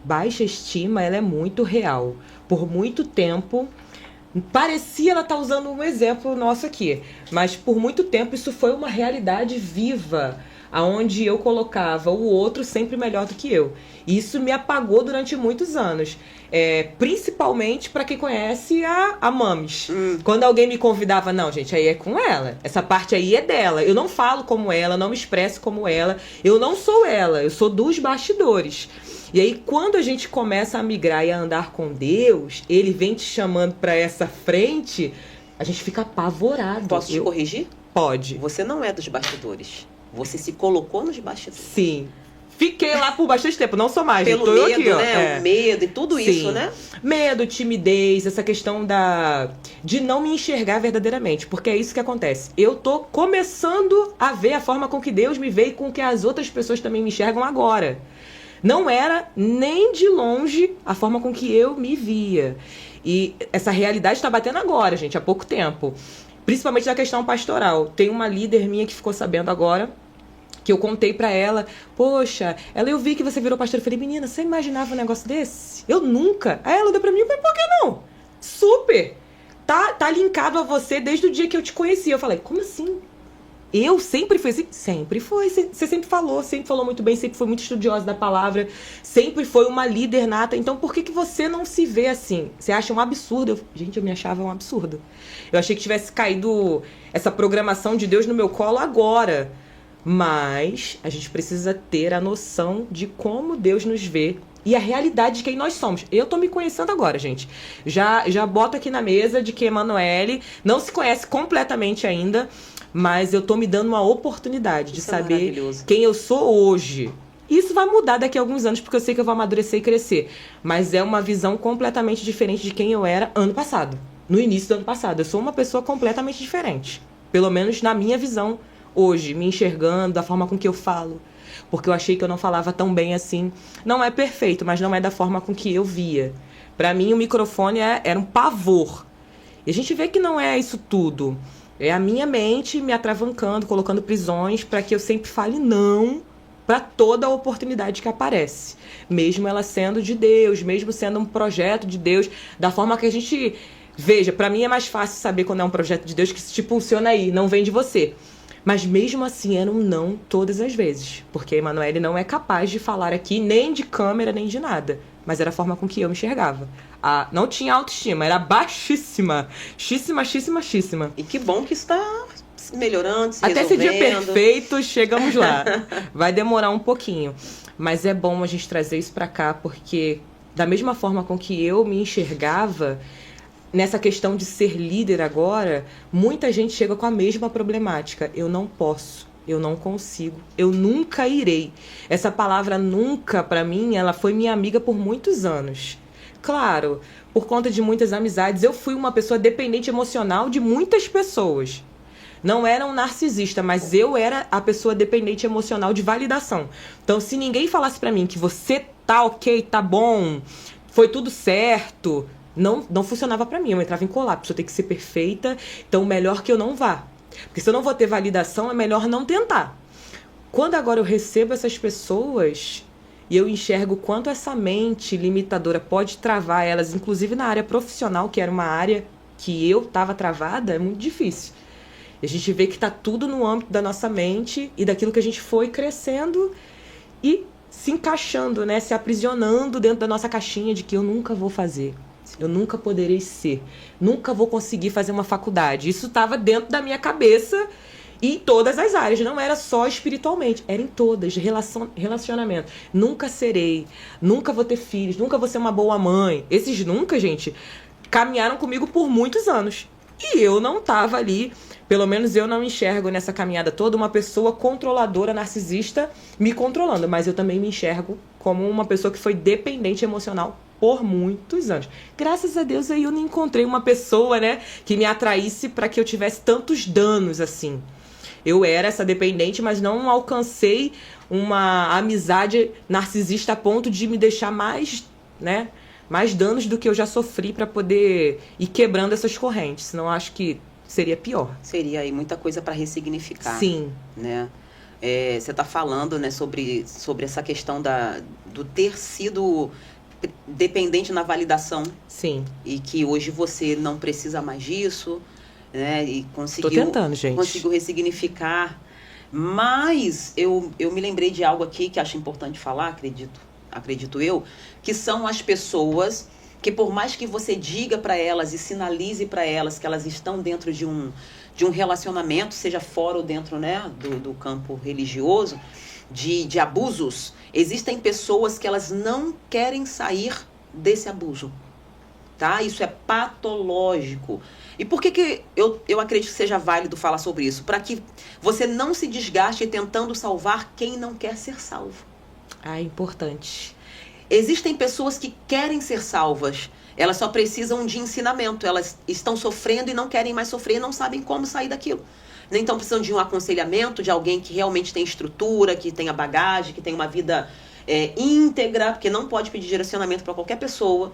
baixa estima, ela é muito real. Por muito tempo, parecia ela estar usando um exemplo nosso aqui. Mas por muito tempo isso foi uma realidade viva, aonde eu colocava o outro sempre melhor do que eu. E isso me apagou durante muitos anos. Principalmente para quem conhece a Mames. Quando alguém me convidava, não, gente, aí é com ela. Essa parte aí é dela. Eu não falo como ela, não me expresso como ela. Eu não sou ela, eu sou dos bastidores. E aí, quando a gente começa a migrar e a andar com Deus, Ele vem te chamando para essa frente, a gente fica apavorado. Posso te corrigir? Pode. Você não é dos bastidores. Você se colocou nos bastidores. Sim. Fiquei lá por bastante tempo, não sou mais. Pelo tô medo, aqui, ó. né? O medo e tudo isso, né? Medo, timidez, essa questão de não me enxergar verdadeiramente. Porque é isso que acontece. Eu tô começando a ver a forma com que Deus me vê e com que as outras pessoas também me enxergam agora. Não era nem de longe a forma com que eu me via. E essa realidade está batendo agora, gente, há pouco tempo. Principalmente na questão pastoral. Tem uma líder minha que ficou sabendo agora, que eu contei pra ela, poxa, eu vi que você virou pastora. Eu falei, menina, você imaginava um negócio desse? Eu nunca. Aí ela deu pra mim, mas por que não? Super! Tá linkado a você desde o dia que eu te conheci. Eu falei, como assim? Eu sempre fui assim? Sempre foi. Você sempre falou muito bem, sempre foi muito estudiosa da palavra, sempre foi uma líder nata. Então, por que você não se vê assim? Você acha um absurdo? Gente, eu me achava um absurdo. Eu achei que tivesse caído essa programação de Deus no meu colo agora. Mas a gente precisa ter a noção de como Deus nos vê e a realidade de quem nós somos. Eu tô me conhecendo agora, gente. Já boto aqui na mesa de que Emanuele não se conhece completamente ainda, mas eu tô me dando uma oportunidade de saber quem eu sou hoje. Isso vai mudar daqui a alguns anos, porque eu sei que eu vou amadurecer e crescer. Mas é uma visão completamente diferente de quem eu era ano passado. No início do ano passado. Eu sou uma pessoa completamente diferente. Pelo menos na minha visão hoje, me enxergando, da forma com que eu falo. porque eu achei que eu não falava tão bem assim. Não é perfeito, mas não é da forma com que eu via. Pra mim, o microfone era um pavor. E a gente vê que não é isso tudo. É a minha mente me atravancando, colocando prisões para que eu sempre fale não para toda oportunidade que aparece. Mesmo ela sendo de Deus, mesmo sendo um projeto de Deus, da forma que a gente... Veja, para mim é mais fácil saber quando é um projeto de Deus que se funciona aí, não vem de você. Mas mesmo assim era um não todas as vezes. Porque a Emanuele não é capaz de falar aqui nem de câmera, nem de nada. Mas era a forma com que eu me enxergava. Não tinha autoestima, era baixíssima. Xíssima. E que bom que está melhorando, se até resolvendo. Esse dia perfeito, chegamos lá. Vai demorar um pouquinho. Mas é bom a gente trazer isso pra cá, porque da mesma forma com que eu me enxergava... Nessa questão de ser líder agora, muita gente chega com a mesma problemática. Eu não posso, eu não consigo, eu nunca irei. Essa palavra nunca, pra mim, ela foi minha amiga por muitos anos. Claro, por conta de muitas amizades, eu fui uma pessoa dependente emocional de muitas pessoas. Não era um narcisista, mas eu era a pessoa dependente emocional de validação. Então, se ninguém falasse pra mim que você tá ok, tá bom, foi tudo certo... Não funcionava pra mim, eu entrava em colapso, eu tenho que ser perfeita, então melhor que eu não vá. Porque se eu não vou ter validação, é melhor não tentar. Quando agora eu recebo essas pessoas e eu enxergo quanto essa mente limitadora pode travar elas, inclusive na área profissional, que era uma área que eu estava travada, é muito difícil. E a gente vê que tá tudo no âmbito da nossa mente e daquilo que a gente foi crescendo e se encaixando, né? Se aprisionando dentro da nossa caixinha de que eu nunca vou fazer. Eu nunca poderei ser. Nunca vou conseguir fazer uma faculdade. Isso estava dentro da minha cabeça e em todas as áreas. Não era só espiritualmente. Era em todas. Relacionamento. Nunca serei. Nunca vou ter filhos. Nunca vou ser uma boa mãe. Esses nunca, gente, caminharam comigo por muitos anos. E eu não estava ali. Pelo menos eu não enxergo nessa caminhada toda uma pessoa controladora, narcisista, me controlando. Mas eu também me enxergo como uma pessoa que foi dependente emocional por muitos anos. Graças a Deus aí eu não encontrei uma pessoa, né, que me atraísse para que eu tivesse tantos danos assim. Eu era essa dependente, mas não alcancei uma amizade narcisista a ponto de me deixar mais, né, mais danos do que eu já sofri para poder ir quebrando essas correntes. Senão acho que seria pior. Seria aí muita coisa para ressignificar. Sim. Né? Você está falando, né, sobre essa questão do ter sido dependente na validação. Sim. E que hoje você não precisa mais disso, né? E conseguiu... Tô tentando, gente. Conseguiu ressignificar. Mas eu me lembrei de algo aqui que acho importante falar, acredito eu, que são as pessoas que, por mais que você diga para elas e sinalize para elas que elas estão dentro de um relacionamento, seja fora ou dentro, né, do campo religioso, de abusos, existem pessoas que elas não querem sair desse abuso, tá? Isso é patológico. E por que eu acredito que seja válido falar sobre isso? Para que você não se desgaste tentando salvar quem não quer ser salvo. É importante. Existem pessoas que querem ser salvas, elas só precisam de ensinamento, elas estão sofrendo e não querem mais sofrer, não sabem como sair daquilo. Então precisam de um aconselhamento, de alguém que realmente tem estrutura, que tenha bagagem, que tenha uma vida íntegra, porque não pode pedir direcionamento para qualquer pessoa.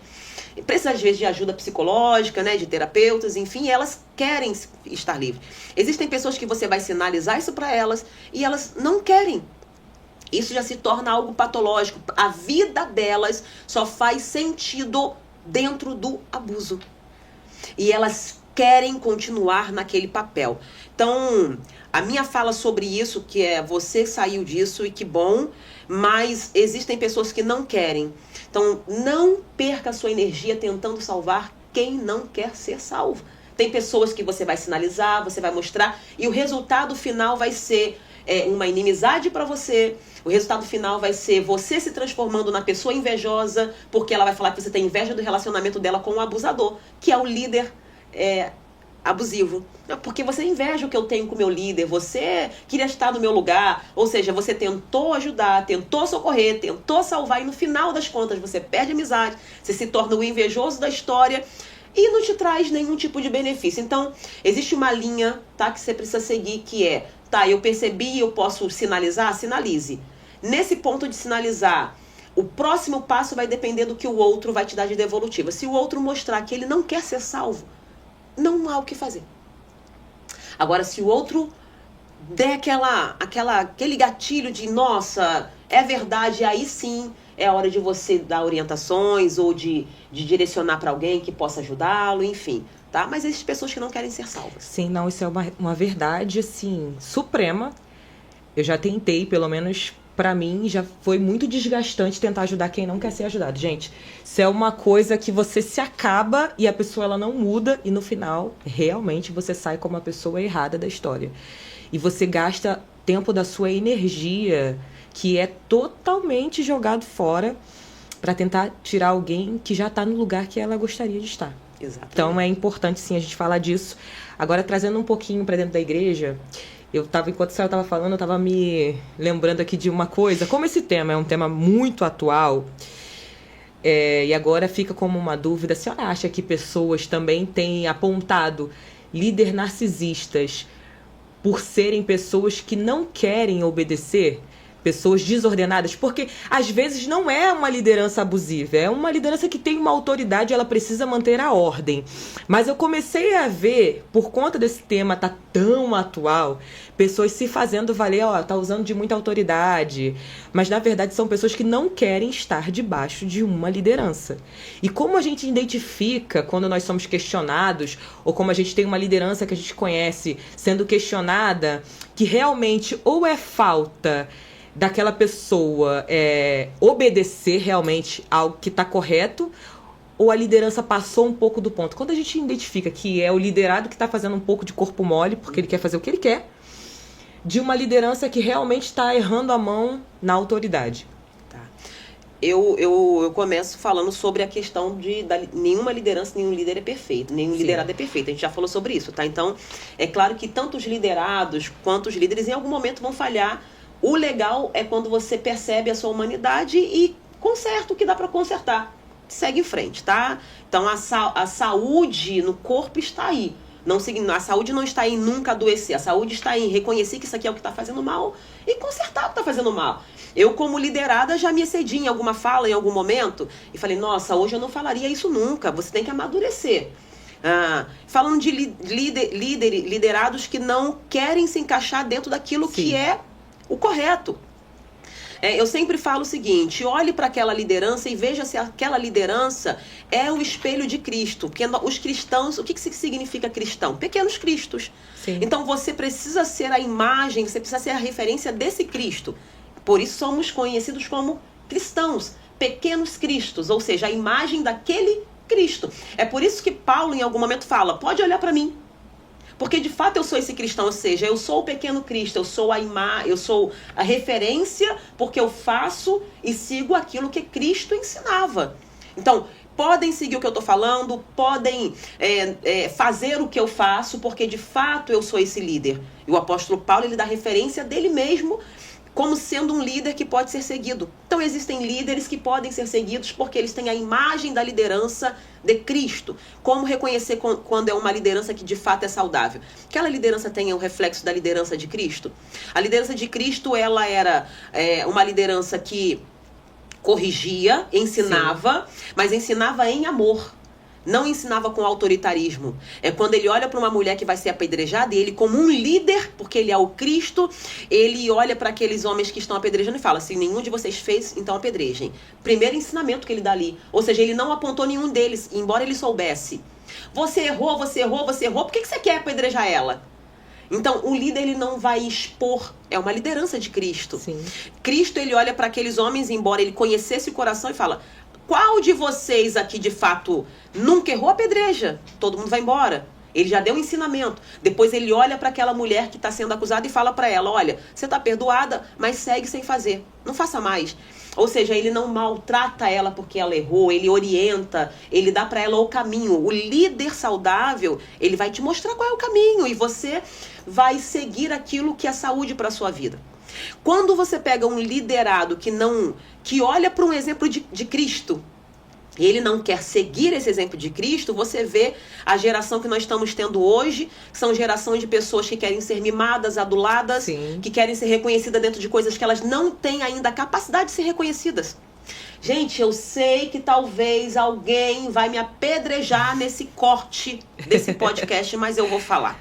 Precisa, às vezes, de ajuda psicológica, né, de terapeutas, enfim, elas querem estar livres. Existem pessoas que você vai sinalizar isso para elas e elas não querem. Isso já se torna algo patológico. A vida delas só faz sentido dentro do abuso. E elas querem continuar naquele papel. Então, a minha fala sobre isso, que é você saiu disso e que bom, mas existem pessoas que não querem. Então, não perca a sua energia tentando salvar quem não quer ser salvo. Tem pessoas que você vai sinalizar, você vai mostrar, e o resultado final vai ser uma inimizade para você. O resultado final vai ser você se transformando na pessoa invejosa, porque ela vai falar que você tem inveja do relacionamento dela com o abusador, que é o líder abusivo. Porque você inveja o que eu tenho com o meu líder, você queria estar no meu lugar, ou seja, você tentou ajudar, tentou socorrer, tentou salvar, e no final das contas você perde a amizade, você se torna o invejoso da história e não te traz nenhum tipo de benefício. Então, existe uma linha, tá, que você precisa seguir, que tá, eu percebi, eu posso sinalizar? Sinalize. nesse ponto de sinalizar, o próximo passo vai depender do que o outro vai te dar de devolutiva. Se o outro mostrar que ele não quer ser salvo, não há o que fazer. Agora, se o outro der aquele gatilho de, nossa, é verdade, aí sim é a hora de você dar orientações ou de direcionar para alguém que possa ajudá-lo, enfim, tá? Mas existem pessoas que não querem ser salvas. Sim, não, isso é uma verdade, assim, suprema. Eu já tentei, pelo menos pra mim, já foi muito desgastante tentar ajudar quem não quer ser ajudado. Gente, isso é uma coisa que você se acaba e a pessoa ela não muda e no final, realmente, você sai como a pessoa errada da história. E você gasta tempo da sua energia, que é totalmente jogado fora, pra tentar tirar alguém que já tá no lugar que ela gostaria de estar. Exatamente. Então é importante sim a gente falar disso. Agora, trazendo um pouquinho pra dentro da igreja, enquanto a senhora estava falando, eu estava me lembrando aqui de uma coisa. Como esse tema é um tema muito atual, e agora fica como uma dúvida, a senhora acha que pessoas também têm apontado líderes narcisistas por serem pessoas que não querem obedecer? Pessoas desordenadas, porque às vezes não é uma liderança abusiva, é uma liderança que tem uma autoridade, ela precisa manter a ordem. Mas eu comecei a ver, por conta desse tema tá tão atual, pessoas se fazendo valer, tá usando de muita autoridade, mas na verdade são pessoas que não querem estar debaixo de uma liderança. E como a gente identifica quando nós somos questionados, ou como a gente tem uma liderança que a gente conhece sendo questionada, que realmente ou é falta daquela pessoa obedecer realmente ao que está correto, ou a liderança passou um pouco do ponto. Quando a gente identifica que é o liderado que está fazendo um pouco de corpo mole, porque ele quer fazer o que ele quer, de uma liderança que realmente está errando a mão na autoridade. Tá. Eu começo falando sobre a questão de nenhuma liderança, nenhum líder é perfeito, nenhum Sim. liderado é perfeito. A gente já falou sobre isso, tá? Então, é claro que tanto os liderados quanto os líderes em algum momento vão falhar. O legal é quando você percebe a sua humanidade e conserta o que dá para consertar. Segue em frente, tá? Então a saúde no corpo está aí. A saúde não está em nunca adoecer. A saúde está em reconhecer que isso aqui é o que está fazendo mal e consertar o que está fazendo mal. Eu, como liderada, já me excedi em alguma fala, em algum momento, e falei, nossa, hoje eu não falaria isso nunca. Você tem que amadurecer. Falando de liderados que não querem se encaixar dentro daquilo Sim. que é o correto. Eu sempre falo o seguinte, olhe para aquela liderança e veja se aquela liderança é o espelho de Cristo. Porque os cristãos, o que significa cristão? Pequenos cristos. Sim. Então você precisa ser a imagem, você precisa ser a referência desse Cristo. Por isso somos conhecidos como cristãos, pequenos cristos, ou seja, a imagem daquele Cristo. É por isso que Paulo em algum momento fala, pode olhar para mim. Porque de fato eu sou esse cristão, ou seja, eu sou o pequeno Cristo, eu sou a referência, porque eu faço e sigo aquilo que Cristo ensinava. Então, podem seguir o que eu estou falando, podem fazer o que eu faço, porque de fato eu sou esse líder. E o apóstolo Paulo, ele dá referência dele mesmo como sendo um líder que pode ser seguido. Então existem líderes que podem ser seguidos porque eles têm a imagem da liderança de Cristo. Como reconhecer quando é uma liderança que de fato é saudável? Aquela liderança tem o reflexo da liderança de Cristo? A liderança de Cristo, ela era uma liderança que corrigia, ensinava, mas ensinava em amor. Não ensinava com autoritarismo. É quando ele olha para uma mulher que vai ser apedrejada e ele, como um líder, porque ele é o Cristo, ele olha para aqueles homens que estão apedrejando e fala, se nenhum de vocês fez, então apedrejem. Primeiro ensinamento que ele dá ali. Ou seja, ele não apontou nenhum deles, embora ele soubesse. Você errou, por que você quer apedrejar ela? Então, o líder, ele não vai expor. É uma liderança de Cristo. Sim. Cristo, ele olha para aqueles homens, embora ele conhecesse o coração, e fala, qual de vocês aqui, de fato, nunca errou a pedreja? Todo mundo vai embora. Ele já deu um ensinamento. Depois ele olha para aquela mulher que está sendo acusada e fala para ela, olha, você está perdoada, mas segue sem fazer. Não faça mais. Ou seja, ele não maltrata ela porque ela errou, ele orienta, ele dá para ela o caminho. O líder saudável, ele vai te mostrar qual é o caminho e você vai seguir aquilo que é saúde para a sua vida. Quando você pega um liderado que olha para um exemplo de Cristo, ele não quer seguir esse exemplo de Cristo, você vê a geração que nós estamos tendo hoje, que são gerações de pessoas que querem ser mimadas, aduladas, Sim. que querem ser reconhecidas dentro de coisas que elas não têm ainda a capacidade de ser reconhecidas. Gente, eu sei que talvez alguém vai me apedrejar nesse corte desse podcast, mas eu vou falar.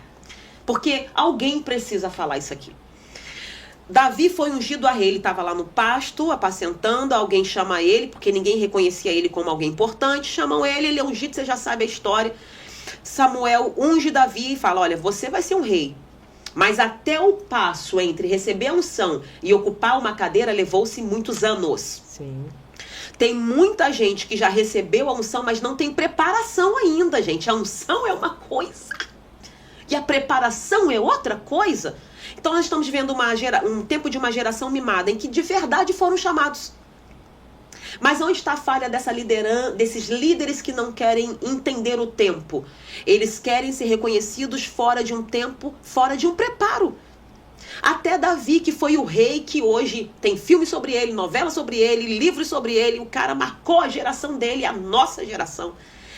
Porque alguém precisa falar isso aqui. Davi foi ungido a rei, ele estava lá no pasto, apacentando, alguém chama ele, porque ninguém reconhecia ele como alguém importante, chamam ele, ele é ungido, você já sabe a história. Samuel unge Davi e fala, olha, você vai ser um rei. Mas até o passo entre receber a unção e ocupar uma cadeira levou-se muitos anos. Sim. Tem muita gente que já recebeu a unção, mas não tem preparação ainda, gente. A unção é uma coisa e a preparação é outra coisa. Então nós estamos vivendo um tempo de uma geração mimada, em que de verdade foram chamados. Mas onde está a falha desses líderes que não querem entender o tempo? Eles querem ser reconhecidos fora de um tempo, fora de um preparo. Até Davi, que foi o rei que hoje tem filme sobre ele, novela sobre ele, livros sobre ele, o cara marcou a geração dele, a nossa geração.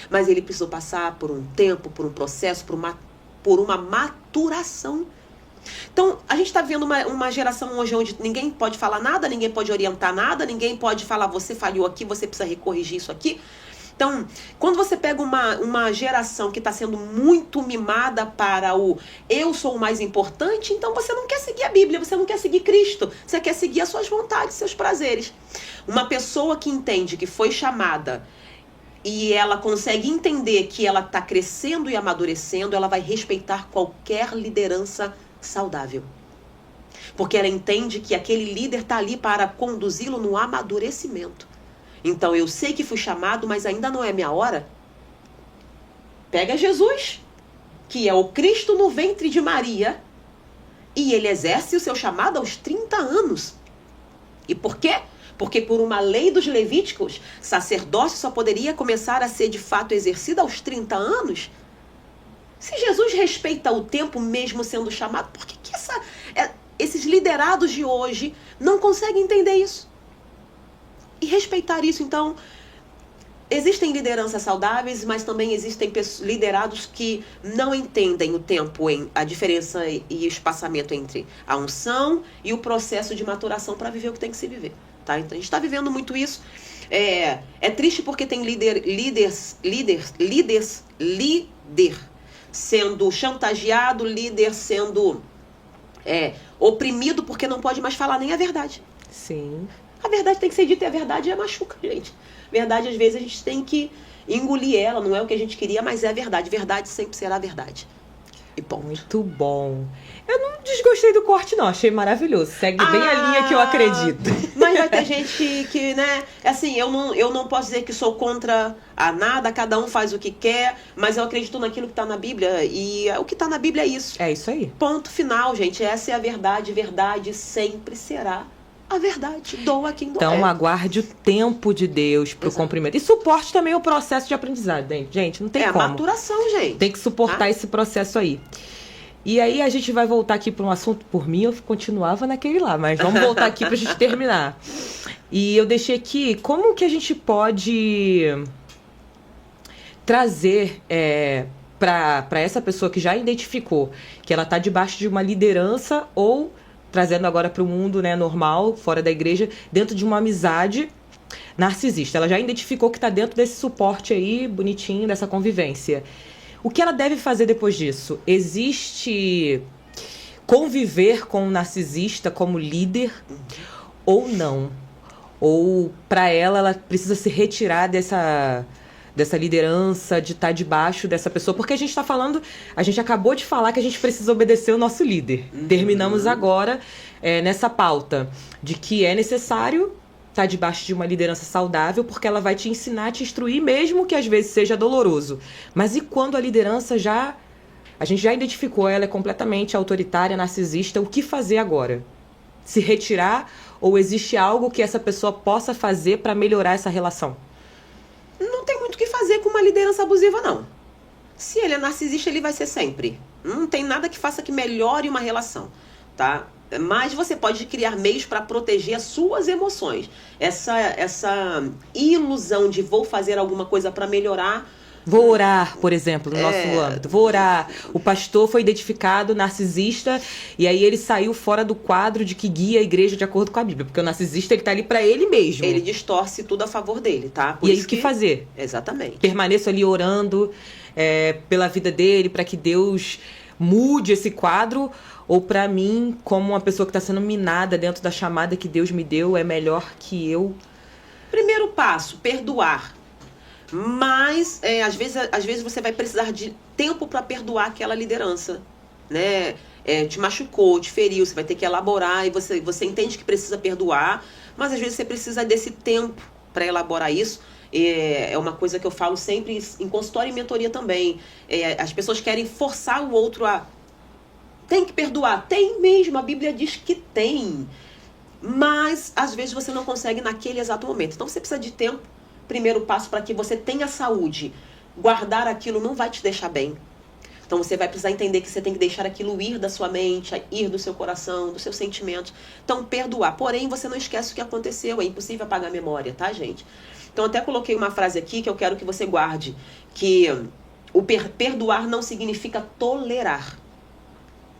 Mas ele precisou passar por um tempo, por um processo, por uma maturação. Então, a gente está vivendo uma geração hoje onde ninguém pode falar nada, ninguém pode orientar nada, ninguém pode falar, você falhou aqui, você precisa recorrigir isso aqui. Então, quando você pega uma geração que está sendo muito mimada para o eu sou o mais importante, então você não quer seguir a Bíblia, você não quer seguir Cristo, você quer seguir as suas vontades, seus prazeres. Uma pessoa que entende que foi chamada e ela consegue entender que ela está crescendo e amadurecendo, ela vai respeitar qualquer liderança saudável. Porque ela entende que aquele líder está ali para conduzi-lo no amadurecimento. Então eu sei que fui chamado, mas ainda não é minha hora. Pega Jesus, que é o Cristo no ventre de Maria, e ele exerce o seu chamado aos 30 anos. E por quê? Porque por uma lei dos levíticos, sacerdócio só poderia começar a ser de fato exercido aos 30 anos. Se Jesus respeita o tempo mesmo sendo chamado, por que esses liderados de hoje não conseguem entender isso? E respeitar isso, então, existem lideranças saudáveis, mas também existem liderados que não entendem o tempo, a diferença e o espaçamento entre a unção e o processo de maturação para viver o que tem que se viver. Tá? Então, a gente está vivendo muito isso. É triste porque tem líder sendo chantageado, líder sendo oprimido porque não pode mais falar nem a verdade. Sim. A verdade tem que ser dita e a verdade machuca, gente. Verdade, às vezes, a gente tem que engolir ela, não é o que a gente queria, mas é a verdade. Verdade sempre será verdade. E ponto. Muito bom. Eu não desgostei do corte, não. Achei maravilhoso. Segue bem a linha que eu acredito. Mas vai ter gente que, né? Assim, eu não posso dizer que sou contra a nada, cada um faz o que quer, mas eu acredito naquilo que está na Bíblia. E o que está na Bíblia é isso. É isso aí. Ponto final, gente. Essa é a verdade. Verdade sempre será a verdade. Doa quem doer. Então, aguarde o tempo de Deus para o cumprimento. E suporte também o processo de aprendizado, gente. Não tem como. É a maturação, gente. Tem que suportar esse processo aí. E aí a gente vai voltar aqui para um assunto, por mim eu continuava naquele lá, mas vamos voltar aqui para a gente terminar. E eu deixei aqui, como que a gente pode trazer para essa pessoa que já identificou que ela está debaixo de uma liderança ou trazendo agora para o mundo, né, normal, fora da igreja, dentro de uma amizade narcisista. Ela já identificou que está dentro desse suporte aí, bonitinho, dessa convivência. O que ela deve fazer depois disso? Existe conviver com o narcisista como líder ou não? Ou para ela precisa se retirar dessa liderança, de estar debaixo dessa pessoa? Porque a gente está falando, a gente acabou de falar que a gente precisa obedecer o nosso líder. Terminamos agora nessa pauta de que é necessário estar debaixo de uma liderança saudável, porque ela vai te ensinar, te instruir, mesmo que às vezes seja doloroso. Mas e quando a liderança a gente já identificou, ela é completamente autoritária, narcisista, o que fazer agora? Se retirar ou existe algo que essa pessoa possa fazer para melhorar essa relação? Não tem muito o que fazer com uma liderança abusiva, não. Se ele é narcisista, ele vai ser sempre. Não tem nada que faça que melhore uma relação, tá? Mas você pode criar meios para proteger as suas emoções. Essa ilusão de vou fazer alguma coisa para melhorar. Vou orar, por exemplo, no nosso âmbito. Vou orar. O pastor foi identificado narcisista e aí ele saiu fora do quadro de que guia a igreja de acordo com a Bíblia. Porque o narcisista, ele tá ali para ele mesmo. Ele distorce tudo a favor dele, tá? Por isso o que fazer? Exatamente. Permaneço ali orando pela vida dele, para que Deus mude esse quadro, ou para mim, como uma pessoa que está sendo minada dentro da chamada que Deus me deu, é melhor que eu... Primeiro passo, perdoar. Mas, às vezes você vai precisar de tempo para perdoar aquela liderança, né? Te machucou, te feriu, você vai ter que elaborar e você entende que precisa perdoar, mas às vezes você precisa desse tempo para elaborar isso. É uma coisa que eu falo sempre em consultório e mentoria também. As pessoas querem forçar o outro a... Tem que perdoar. Tem mesmo, a Bíblia diz que tem. Mas, às vezes, você não consegue naquele exato momento. Então, você precisa de tempo. Primeiro passo para que você tenha saúde. Guardar aquilo não vai te deixar bem. Então, você vai precisar entender que você tem que deixar aquilo ir da sua mente, ir do seu coração, dos seus sentimentos. Então, perdoar. Porém, você não esquece o que aconteceu. É impossível apagar a memória, tá, gente? Então, até coloquei uma frase aqui que eu quero que você guarde. Que o perdoar não significa tolerar.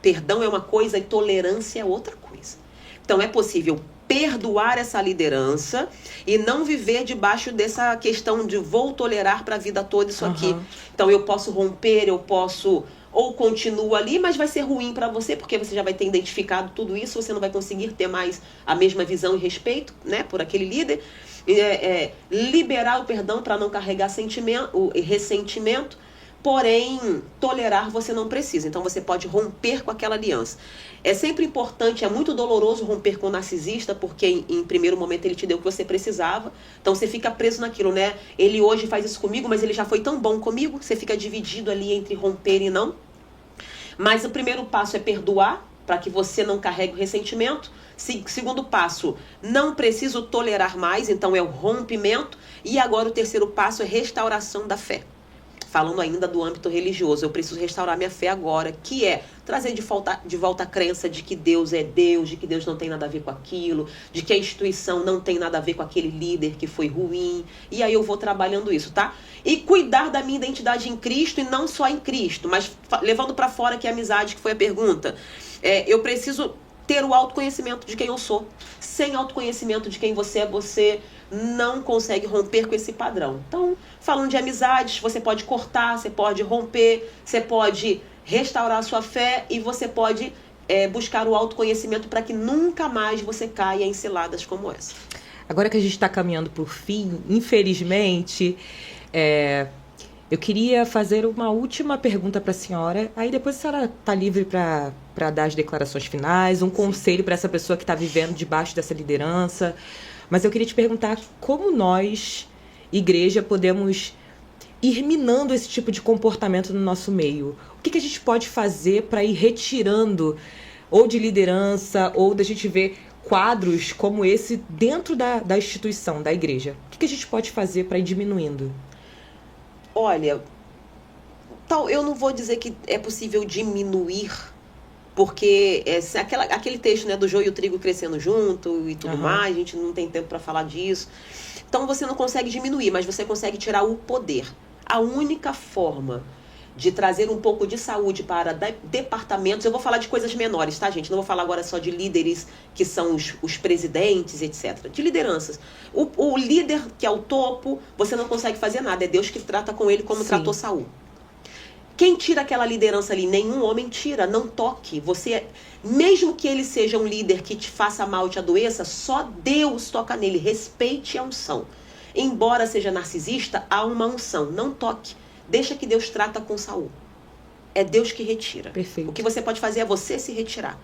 Perdão é uma coisa e tolerância é outra coisa. Então, é possível perdoar essa liderança e não viver debaixo dessa questão de vou tolerar para a vida toda isso aqui. Então, eu posso romper, eu posso... Ou continuo ali, mas vai ser ruim para você, porque você já vai ter identificado tudo isso, você não vai conseguir ter mais a mesma visão e respeito, né, por aquele líder. Liberar o perdão para não carregar ressentimento. Porém, tolerar você não precisa. Então, você pode romper com aquela aliança. É sempre importante, é muito doloroso romper com o narcisista, porque em primeiro momento ele te deu o que você precisava. Então, você fica preso naquilo, né? Ele hoje faz isso comigo, mas ele já foi tão bom comigo. Você fica dividido ali entre romper e não. Mas o primeiro passo é perdoar, para que você não carregue o ressentimento. Segundo passo, não preciso tolerar mais, então é o rompimento. E agora o terceiro passo é restauração da fé. Falando ainda do âmbito religioso, eu preciso restaurar minha fé agora, que é trazer de volta a crença de que Deus é Deus, de que Deus não tem nada a ver com aquilo, de que a instituição não tem nada a ver com aquele líder que foi ruim. E aí eu vou trabalhando isso, tá? E cuidar da minha identidade em Cristo e não só em Cristo, mas levando para fora que a amizade, que foi a pergunta. Eu preciso ter o autoconhecimento de quem eu sou. Sem autoconhecimento de quem você não consegue romper com esse padrão. Então, falando de amizades, você pode cortar, você pode romper, você pode restaurar a sua fé e você pode buscar o autoconhecimento para que nunca mais você caia em ciladas como essa. Agora que a gente está caminhando para o fim, infelizmente, eu queria fazer uma última pergunta para a senhora. Aí depois a senhora está livre para dar as declarações finais, um conselho para essa pessoa que está vivendo debaixo dessa liderança. Mas eu queria te perguntar como nós, igreja, podemos ir minando esse tipo de comportamento no nosso meio. O que a gente pode fazer para ir retirando, ou de liderança, ou da gente ver quadros como esse dentro da instituição, da igreja? O que a gente pode fazer para ir diminuindo? Olha, eu não vou dizer que é possível diminuir, porque aquele texto, né, do joio e o trigo crescendo junto e tudo mais, a gente não tem tempo para falar disso. Então você não consegue diminuir, mas você consegue tirar o poder. A única forma de trazer um pouco de saúde para departamentos, eu vou falar de coisas menores, tá, gente? Não vou falar agora só de líderes que são os presidentes, etc. De lideranças. O líder, que é o topo, você não consegue fazer nada. É Deus que trata com ele como tratou Saul. Quem tira aquela liderança ali? Nenhum homem tira, não toque. Mesmo que ele seja um líder que te faça mal, te adoeça, só Deus toca nele. Respeite a unção. Embora seja narcisista, há uma unção. Não toque. Deixa que Deus trata com Saul. É Deus que retira. Perfeito. O que você pode fazer é você se retirar.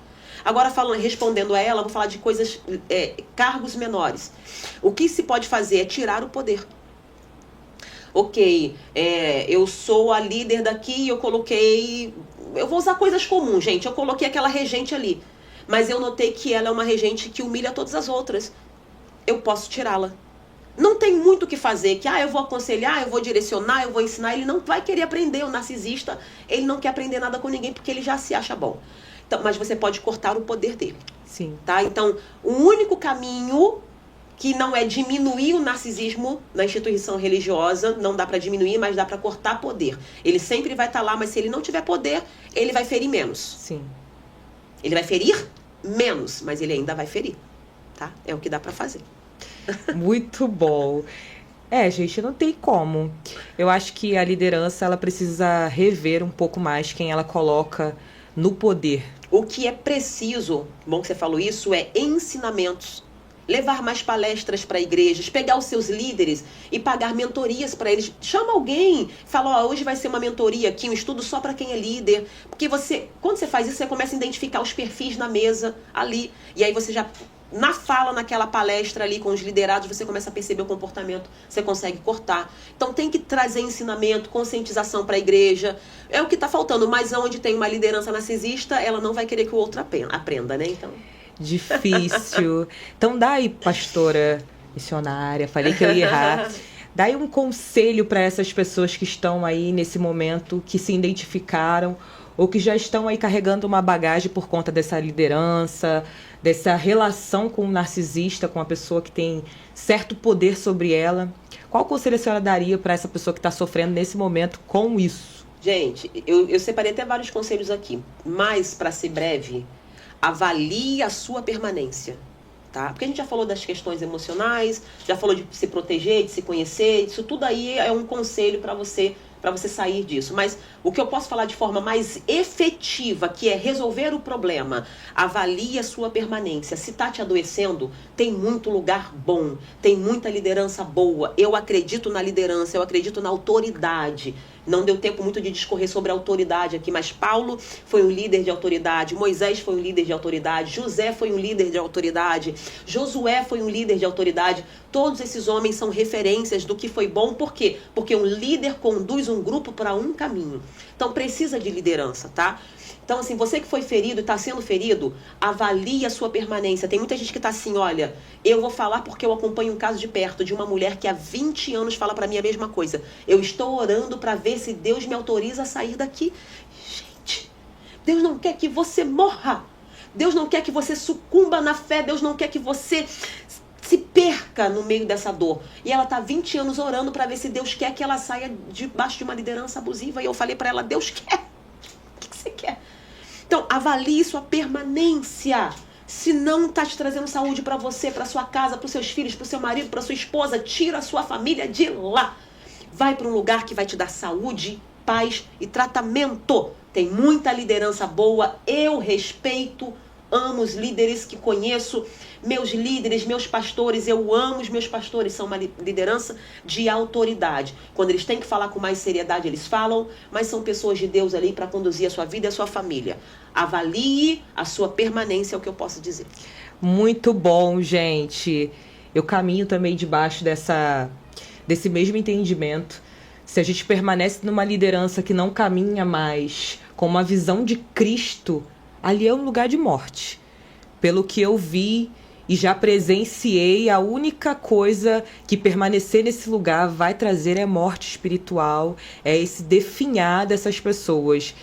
Agora, respondendo a ela, vou falar de coisas, cargos menores. O que se pode fazer é tirar o poder. Ok, eu sou a líder daqui, eu vou usar coisas comuns, gente. Eu coloquei aquela regente ali. Mas eu notei que ela é uma regente que humilha todas as outras. Eu posso tirá-la. Não tem muito o que fazer, que eu vou aconselhar, eu vou direcionar, eu vou ensinar. Ele não vai querer aprender. O narcisista, ele não quer aprender nada com ninguém porque ele já se acha bom. Então, mas você pode cortar o poder dele. Sim. Tá? Então, o único caminho que não é diminuir o narcisismo na instituição religiosa, não dá para diminuir, mas dá para cortar poder. Ele sempre vai estar lá, mas se ele não tiver poder, ele vai ferir menos. Sim. Ele vai ferir menos, mas ele ainda vai ferir, tá? É o que dá para fazer. Muito bom. Gente, não tem como. Eu acho que a liderança, ela precisa rever um pouco mais quem ela coloca no poder. O que é preciso, bom que você falou isso, é ensinamentos. Levar mais palestras para igrejas, pegar os seus líderes e pagar mentorias para eles. Chama alguém, fala, hoje vai ser uma mentoria aqui, um estudo só para quem é líder. Porque quando você faz isso, você começa a identificar os perfis na mesa ali. E aí você já, na fala, naquela palestra ali com os liderados, você começa a perceber o comportamento, você consegue cortar. Então tem que trazer ensinamento, conscientização para a igreja. É o que está faltando, mas onde tem uma liderança narcisista, ela não vai querer que o outro aprenda, né? Então... Difícil. Então dá aí, pastora missionária, falei que eu ia errar. Dá aí um conselho para essas pessoas que estão aí nesse momento, que se identificaram ou que já estão aí carregando uma bagagem por conta dessa liderança, dessa relação com o narcisista, com a pessoa que tem certo poder sobre ela. Qual conselho a senhora daria para essa pessoa que está sofrendo nesse momento com isso? Gente, eu separei até vários conselhos aqui, mas para ser breve, avalie a sua permanência, tá? Porque a gente já falou das questões emocionais, já falou de se proteger, de se conhecer, isso tudo aí é um conselho para você sair disso. Mas o que eu posso falar de forma mais efetiva, que é resolver o problema, avalie a sua permanência. Se tá te adoecendo, tem muito lugar bom, tem muita liderança boa. Eu acredito na liderança, eu acredito na autoridade. Não deu tempo muito de discorrer sobre a autoridade aqui, mas Paulo foi um líder de autoridade, Moisés foi um líder de autoridade, José foi um líder de autoridade, Josué foi um líder de autoridade. Todos esses homens são referências do que foi bom. Por quê? Porque um líder conduz um grupo para um caminho. Então precisa de liderança, tá? Então, assim, você que foi ferido e está sendo ferido, avalie a sua permanência. Tem muita gente que está assim, olha, eu vou falar porque eu acompanho um caso de perto de uma mulher que há 20 anos fala para mim a mesma coisa. Eu estou orando para ver se Deus me autoriza a sair daqui. Gente, Deus não quer que você morra. Deus não quer que você sucumba na fé. Deus não quer que você se perca no meio dessa dor. E ela está 20 anos orando para ver se Deus quer que ela saia debaixo de uma liderança abusiva. E eu falei para ela, Deus quer. O que você quer? Então, avalie sua permanência. Se não está te trazendo saúde para você, para sua casa, para os seus filhos, para o seu marido, para sua esposa, tira a sua família de lá. Vai para um lugar que vai te dar saúde, paz e tratamento. Tem muita liderança boa. Eu respeito, amo os líderes que conheço. Meus líderes, meus pastores, eu amo os meus pastores. São uma liderança de autoridade. Quando eles têm que falar com mais seriedade, eles falam. Mas são pessoas de Deus ali para conduzir a sua vida e a sua família. Avalie a sua permanência, é o que eu posso dizer. Muito bom, gente. Eu caminho também debaixo desse mesmo entendimento. Se a gente permanece numa liderança que não caminha mais com uma visão de Cristo, ali é um lugar de morte. Pelo que eu vi e já presenciei, a única coisa que permanecer nesse lugar vai trazer é morte espiritual, é esse definhar dessas pessoas.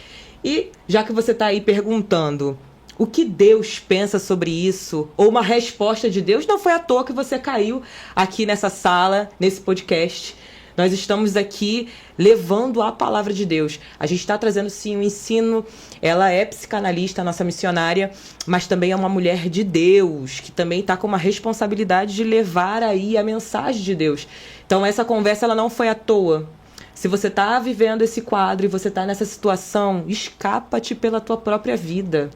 E já que você está aí perguntando o que Deus pensa sobre isso, ou uma resposta de Deus, não foi à toa que você caiu aqui nessa sala, nesse podcast. Nós estamos aqui levando a palavra de Deus. A gente está trazendo, sim, um ensino. Ela é psicanalista, nossa missionária, mas também é uma mulher de Deus, que também está com uma responsabilidade de levar aí a mensagem de Deus. Então, essa conversa ela não foi à toa. Se você está vivendo esse quadro e você está nessa situação, escapa-te pela tua própria vida.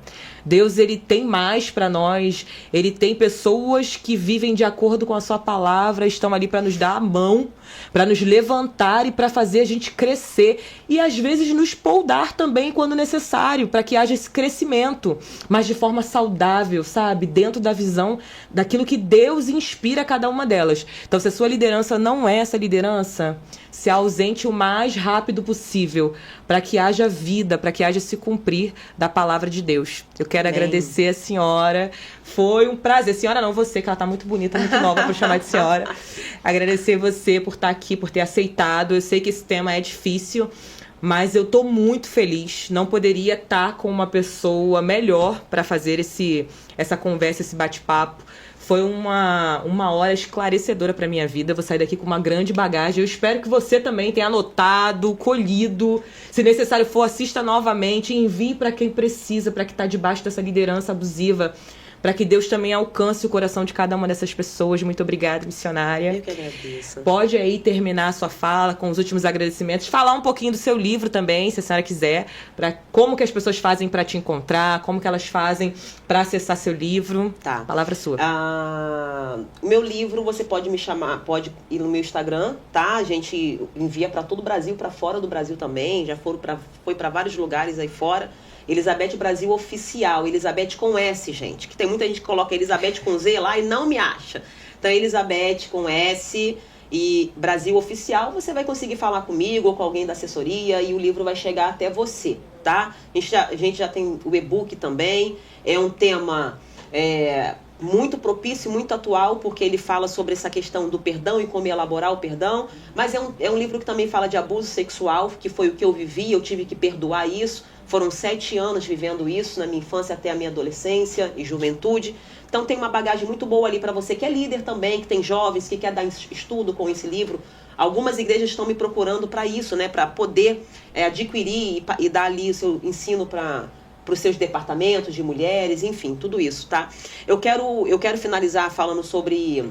Deus, ele tem mais para nós. Ele tem pessoas que vivem de acordo com a sua palavra, estão ali para nos dar a mão, para nos levantar e para fazer a gente crescer. E às vezes nos poldar também quando necessário, para que haja esse crescimento, mas de forma saudável, sabe? Dentro da visão daquilo que Deus inspira a cada uma delas. Então, se a sua liderança não é essa liderança, se ausente o mais rápido possível, para que haja vida, para que haja se cumprir da palavra de Deus. Eu quero agradecer a senhora. Foi um prazer. Senhora não, você, que ela tá muito bonita, muito nova para chamar de senhora. Agradecer você por estar aqui, por ter aceitado. Eu sei que esse tema é difícil, Mas eu tô muito feliz. Não poderia estar com uma pessoa melhor para fazer essa conversa, esse bate-papo. Foi uma hora esclarecedora para minha vida. Eu vou sair daqui com uma grande bagagem. Eu espero que você também tenha anotado, colhido. Se necessário for, assista novamente e envie para quem precisa, para quem está debaixo dessa liderança abusiva. Para que Deus também alcance o coração de cada uma dessas pessoas. Muito obrigada, missionária. Eu que agradeço. Pode aí terminar a sua fala com os últimos agradecimentos. Falar um pouquinho do seu livro também, se a senhora quiser. Como que as pessoas fazem para te encontrar, como que elas fazem para acessar seu livro. Tá. Palavra sua. O meu livro, você pode me chamar, pode ir no meu Instagram, tá? A gente envia para todo o Brasil, para fora do Brasil também. Foi para vários lugares aí fora. Elizabeth Brasil Oficial, Elizabeth com S, gente. Que tem muita gente que coloca Elizabeth com Z lá e não me acha. Então, Elizabeth com S e Brasil Oficial, você vai conseguir falar comigo ou com alguém da assessoria e o livro vai chegar até você, tá? A gente já tem o e-book também. É um tema muito propício, muito atual, porque ele fala sobre essa questão do perdão e como elaborar o perdão. Mas é um livro que também fala de abuso sexual, que foi o que eu vivi, eu tive que perdoar isso. Foram 7 anos vivendo isso, na minha infância até a minha adolescência e juventude. Então tem uma bagagem muito boa ali para você que é líder também, que tem jovens, que quer dar estudo com esse livro. Algumas igrejas estão me procurando para isso, né? Para poder adquirir e dar ali o seu ensino para os seus departamentos de mulheres, enfim, tudo isso, tá? Eu quero finalizar falando sobre...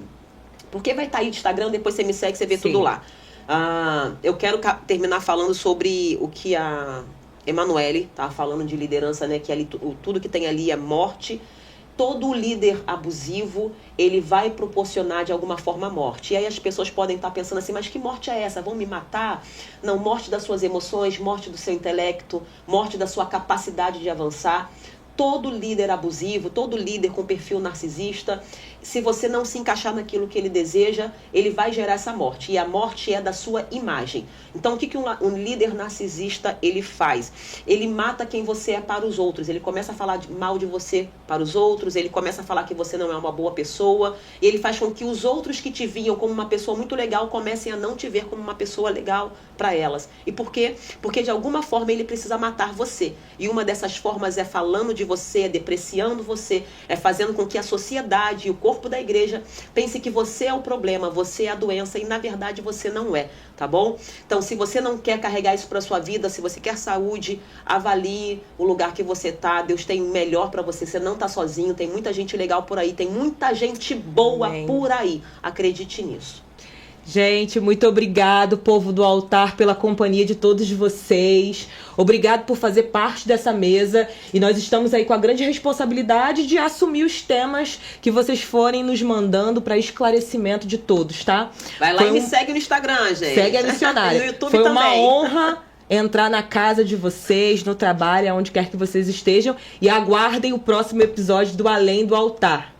Porque vai estar aí no Instagram, depois você me segue, você vê Sim. tudo lá. Eu quero terminar falando sobre o que a Emanuele tá falando de liderança, né? Que ali, tudo que tem ali é morte. Todo líder abusivo, ele vai proporcionar de alguma forma a morte. E aí as pessoas podem estar pensando assim, mas que morte é essa? Vão me matar? Não, morte das suas emoções, morte do seu intelecto, morte da sua capacidade de avançar. Todo líder abusivo, todo líder com perfil narcisista, se você não se encaixar naquilo que ele deseja, ele vai gerar essa morte. E a morte é da sua imagem. Então, o que um líder narcisista ele faz? Ele mata quem você é para os outros. Ele começa a falar mal de você para os outros. Ele começa a falar que você não é uma boa pessoa. E ele faz com que os outros que te viam como uma pessoa muito legal comecem a não te ver como uma pessoa legal para elas. E por quê? Porque de alguma forma ele precisa matar você. E uma dessas formas é falando de você, é depreciando você, é fazendo com que a sociedade e o corpo da igreja pense que você é o problema, você é a doença e na verdade você não é, tá bom? Então, se você não quer carregar isso para sua vida, se você quer saúde, avalie o lugar que você tá. Deus tem o melhor para você, você não tá sozinho, tem muita gente legal por aí, tem muita gente boa Amém. Por aí. Acredite nisso. Gente, muito obrigado, povo do altar, pela companhia de todos vocês. Obrigado por fazer parte dessa mesa. E nós estamos aí com a grande responsabilidade de assumir os temas que vocês forem nos mandando para esclarecimento de todos, tá? Vai lá e me segue no Instagram, gente. Segue a missionária. No YouTube Foi também. uma honra entrar na casa de vocês, no trabalho, aonde quer que vocês estejam. E aguardem o próximo episódio do Além do Altar.